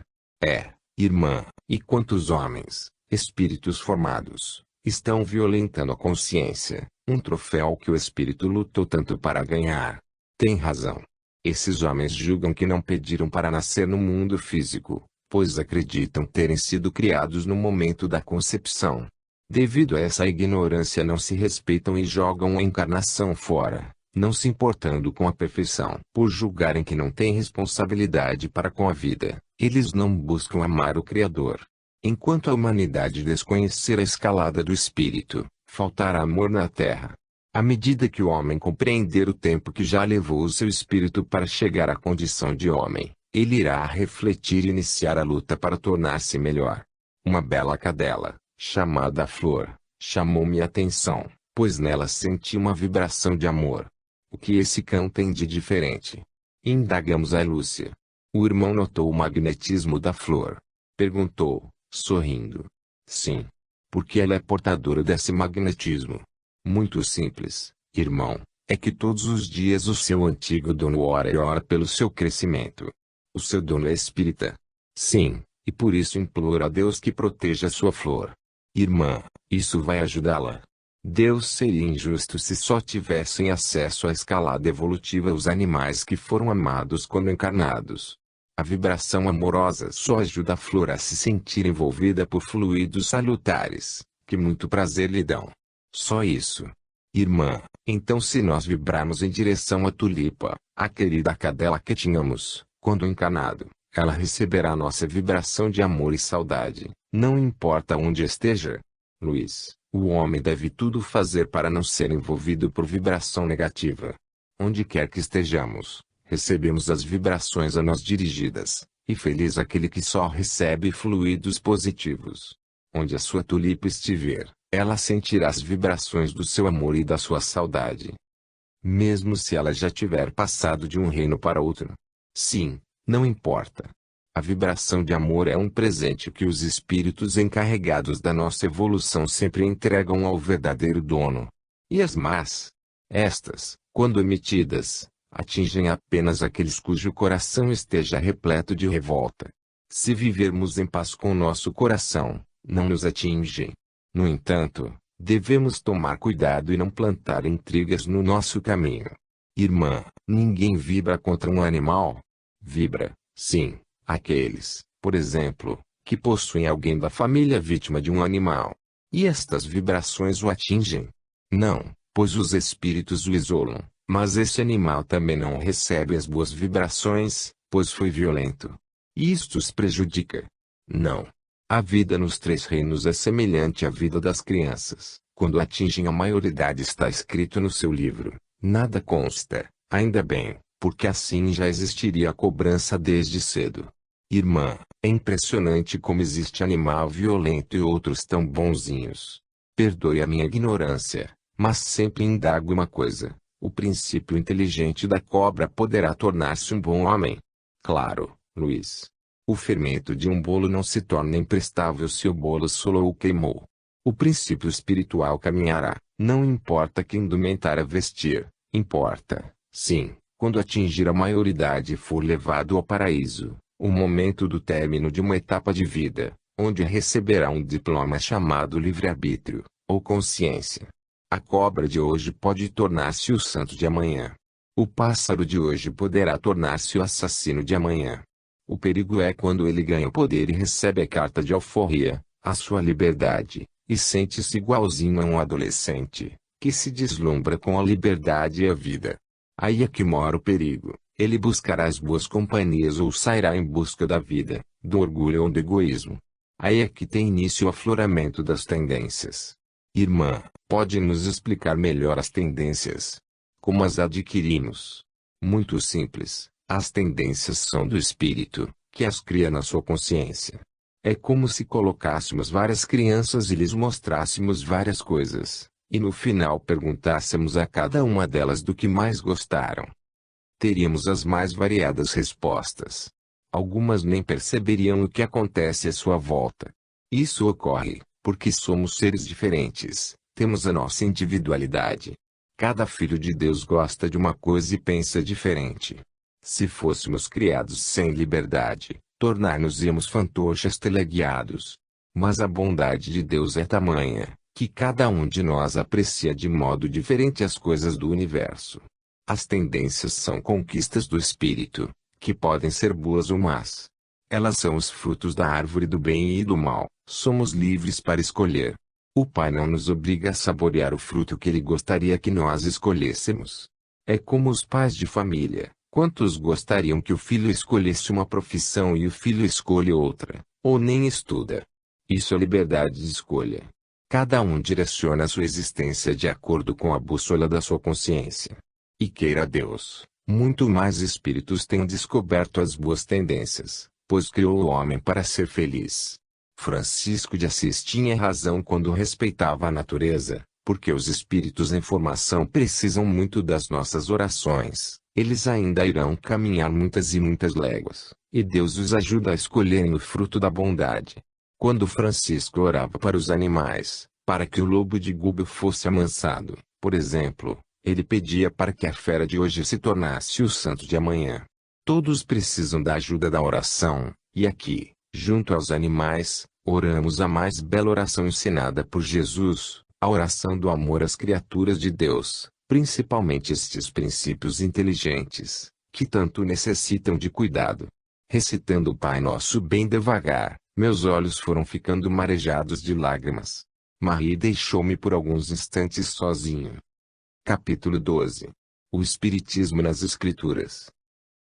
Speaker 1: Irmã, e quantos homens, espíritos formados, estão violentando a consciência, um troféu que o espírito lutou tanto para ganhar. Tem razão. Esses homens julgam que não pediram para nascer no mundo físico, pois acreditam terem sido criados no momento da concepção. Devido a essa ignorância não se respeitam e jogam a encarnação fora, não se importando com a perfeição. Por julgarem que não têm responsabilidade para com a vida, eles não buscam amar o Criador. Enquanto a humanidade desconhecer a escalada do espírito, faltará amor na terra. À medida que o homem compreender o tempo que já levou o seu espírito para chegar à condição de homem, ele irá refletir e iniciar a luta para tornar-se melhor. Uma bela cadela, chamada Flor, chamou-me a atenção, pois nela senti uma vibração de amor. O que esse cão tem de diferente? Indagamos a Lúcia. O irmão notou o magnetismo da Flor. Perguntou, sorrindo. Sim. Porque ela é portadora desse magnetismo. Muito simples, irmão. É que todos os dias o seu antigo dono ora e ora pelo seu crescimento. O seu dono é espírita. Sim, e por isso implora a Deus que proteja sua Flor. Irmã, isso vai ajudá-la. Deus seria injusto se só tivessem acesso à escalada evolutiva os animais que foram amados quando encarnados. A vibração amorosa só ajuda a Flor a se sentir envolvida por fluidos salutares, que muito prazer lhe dão. Só isso. Irmã, então se nós vibrarmos em direção à tulipa, a querida cadela que tínhamos, quando encarnado, ela receberá nossa vibração de amor e saudade, não importa onde esteja. Luiz, o homem deve tudo fazer para não ser envolvido por vibração negativa. Onde quer que estejamos, recebemos as vibrações a nós dirigidas, e feliz aquele que só recebe fluidos positivos. Onde a sua tulipa estiver, ela sentirá as vibrações do seu amor e da sua saudade. Mesmo se ela já tiver passado de um reino para outro. Sim, não importa. A vibração de amor é um presente que os espíritos encarregados da nossa evolução sempre entregam ao verdadeiro dono. E as más? Estas, quando emitidas, atingem apenas aqueles cujo coração esteja repleto de revolta. Se vivermos em paz com nosso coração, não nos atingem. No entanto, devemos tomar cuidado e não plantar intrigas no nosso caminho. Irmã, ninguém vibra contra um animal? Vibra, sim, aqueles, por exemplo, que possuem alguém da família vítima de um animal. E estas vibrações o atingem? Não, pois os espíritos o isolam, mas esse animal também não recebe as boas vibrações, pois foi violento. E isto os prejudica? Não. A vida nos três reinos é semelhante à vida das crianças. Quando atingem a maioridade está escrito no seu livro, nada consta, ainda bem, porque assim já existiria a cobrança desde cedo. Irmã, é impressionante como existe animal violento e outros tão bonzinhos. Perdoe a minha ignorância, mas sempre indago uma coisa: o princípio inteligente da cobra poderá tornar-se um bom homem? Claro, Luiz. O fermento de um bolo não se torna imprestável se o bolo solou ou queimou. O princípio espiritual caminhará, não importa que indumentária vestir, importa, sim, quando atingir a maioridade e for levado ao paraíso, o momento do término de uma etapa de vida, onde receberá um diploma chamado livre-arbítrio, ou consciência. A cobra de hoje pode tornar-se o santo de amanhã. O pássaro de hoje poderá tornar-se o assassino de amanhã. O perigo é quando ele ganha o poder e recebe a carta de alforria, a sua liberdade, e sente-se igualzinho a um adolescente, que se deslumbra com a liberdade e a vida. Aí é que mora o perigo. Ele buscará as boas companhias ou sairá em busca da vida, do orgulho ou do egoísmo. Aí é que tem início o afloramento das tendências. Irmã, pode nos explicar melhor as tendências? Como as adquirimos? Muito simples. As tendências são do espírito, que as cria na sua consciência. É como se colocássemos várias crianças e lhes mostrássemos várias coisas, e no final perguntássemos a cada uma delas do que mais gostaram. Teríamos as mais variadas respostas. Algumas nem perceberiam o que acontece à sua volta. Isso ocorre, porque somos seres diferentes, temos a nossa individualidade. Cada filho de Deus gosta de uma coisa e pensa diferente. Se fôssemos criados sem liberdade, tornar-nos-íamos fantoches teleguiados. Mas a bondade de Deus é tamanha, que cada um de nós aprecia de modo diferente as coisas do universo. As tendências são conquistas do espírito, que podem ser boas ou más. Elas são os frutos da árvore do bem e do mal. Somos livres para escolher. O Pai não nos obriga a saborear o fruto que Ele gostaria que nós escolhêssemos. É como os pais de família. Quantos gostariam que o filho escolhesse uma profissão e o filho escolhe outra, ou nem estuda? Isso é liberdade de escolha. Cada um direciona a sua existência de acordo com a bússola da sua consciência. E queira Deus, muito mais espíritos tenham descoberto as boas tendências, pois criou o homem para ser feliz. Francisco de Assis tinha razão quando respeitava a natureza, porque os espíritos em formação precisam muito das nossas orações. Eles ainda irão caminhar muitas e muitas léguas, e Deus os ajuda a escolherem o fruto da bondade. Quando Francisco orava para os animais, para que o lobo de Gubbio fosse amansado, por exemplo, ele pedia para que a fera de hoje se tornasse o santo de amanhã. Todos precisam da ajuda da oração, e aqui, junto aos animais, oramos a mais bela oração ensinada por Jesus, a oração do amor às criaturas de Deus, principalmente estes princípios inteligentes, que tanto necessitam de cuidado. Recitando o Pai Nosso bem devagar, meus olhos foram ficando marejados de lágrimas. Marie deixou-me por alguns instantes sozinho. Capítulo 12. O Espiritismo nas Escrituras.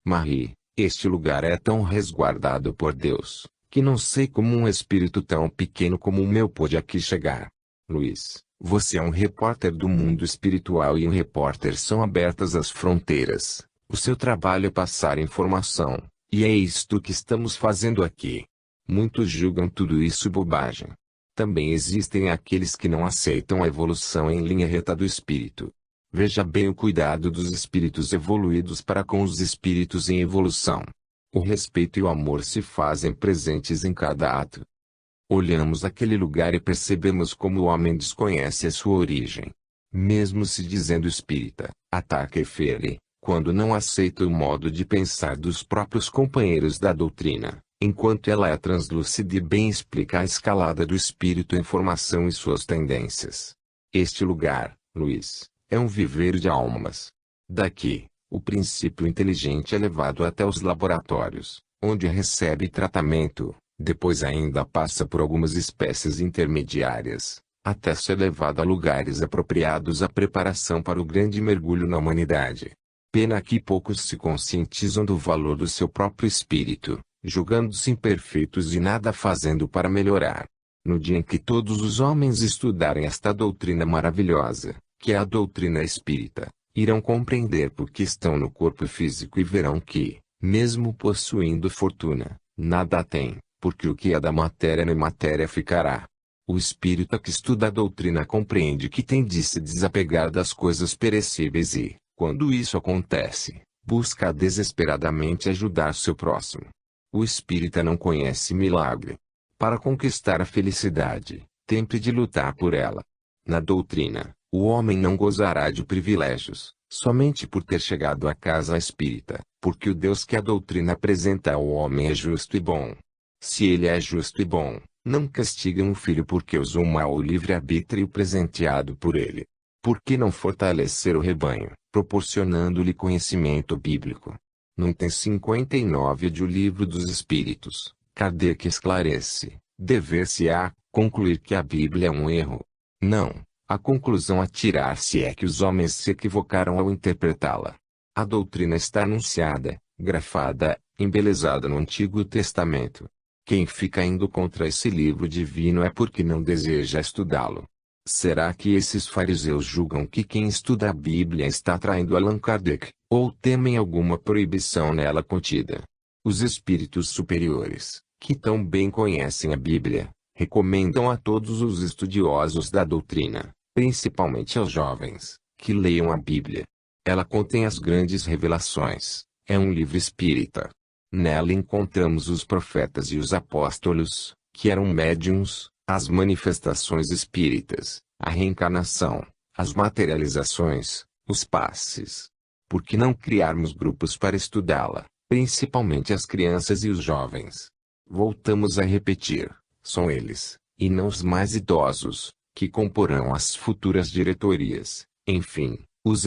Speaker 1: Marie, este lugar é tão resguardado por Deus, que não sei como um espírito tão pequeno como o meu pôde aqui chegar. Luiz, você é um repórter do mundo espiritual e um repórter são abertas as fronteiras. O seu trabalho é passar informação, e é isto que estamos fazendo aqui. Muitos julgam tudo isso bobagem. Também existem aqueles que não aceitam a evolução em linha reta do espírito. Veja bem o cuidado dos espíritos evoluídos para com os espíritos em evolução. O respeito e o amor se fazem presentes em cada ato. Olhamos aquele lugar e percebemos como o homem desconhece a sua origem. Mesmo se dizendo espírita, ataca e fere, quando não aceita o modo de pensar dos próprios companheiros da doutrina, enquanto ela é translúcida e bem explica a escalada do espírito em formação e suas tendências. Este lugar, Luiz, é um viveiro de almas. Daqui, o princípio inteligente é levado até os laboratórios, onde recebe tratamento, depois ainda passa por algumas espécies intermediárias, até ser levado a lugares apropriados à preparação para o grande mergulho na humanidade. Pena que poucos se conscientizam do valor do seu próprio espírito, julgando-se imperfeitos e nada fazendo para melhorar. No dia em que todos os homens estudarem esta doutrina maravilhosa, que é a doutrina espírita, irão compreender por que estão no corpo físico e verão que, mesmo possuindo fortuna, nada têm, porque o que é da matéria na matéria ficará. O espírita que estuda a doutrina compreende que tem de se desapegar das coisas perecíveis e, quando isso acontece, busca desesperadamente ajudar seu próximo. O espírita não conhece milagre. Para conquistar a felicidade, tempre de lutar por ela. Na doutrina, o homem não gozará de privilégios, somente por ter chegado à casa espírita, porque o Deus que a doutrina apresenta ao homem é justo e bom. Se ele é justo e bom, não castiga um filho porque usou mal o livre-arbítrio presenteado por ele. Por que não fortalecer o rebanho, proporcionando-lhe conhecimento bíblico? No item 59 de O Livro dos Espíritos, Kardec esclarece, dever-se-á concluir que a Bíblia é um erro. Não, a conclusão a tirar-se é que os homens se equivocaram ao interpretá-la. A doutrina está anunciada, grafada, embelezada no Antigo Testamento. Quem fica indo contra esse livro divino é porque não deseja estudá-lo. Será que esses fariseus julgam que quem estuda a Bíblia está traindo Allan Kardec, ou temem alguma proibição nela contida? Os espíritos superiores, que tão bem conhecem a Bíblia, recomendam a todos os estudiosos da doutrina, principalmente aos jovens, que leiam a Bíblia. Ela contém as grandes revelações, é um livro espírita. Nela encontramos os profetas e os apóstolos, que eram médiuns, as manifestações espíritas, a reencarnação, as materializações, os passes. Por que não criarmos grupos para estudá-la, principalmente as crianças e os jovens? Voltamos a repetir, são eles, e não os mais idosos, que comporão as futuras diretorias. Enfim, os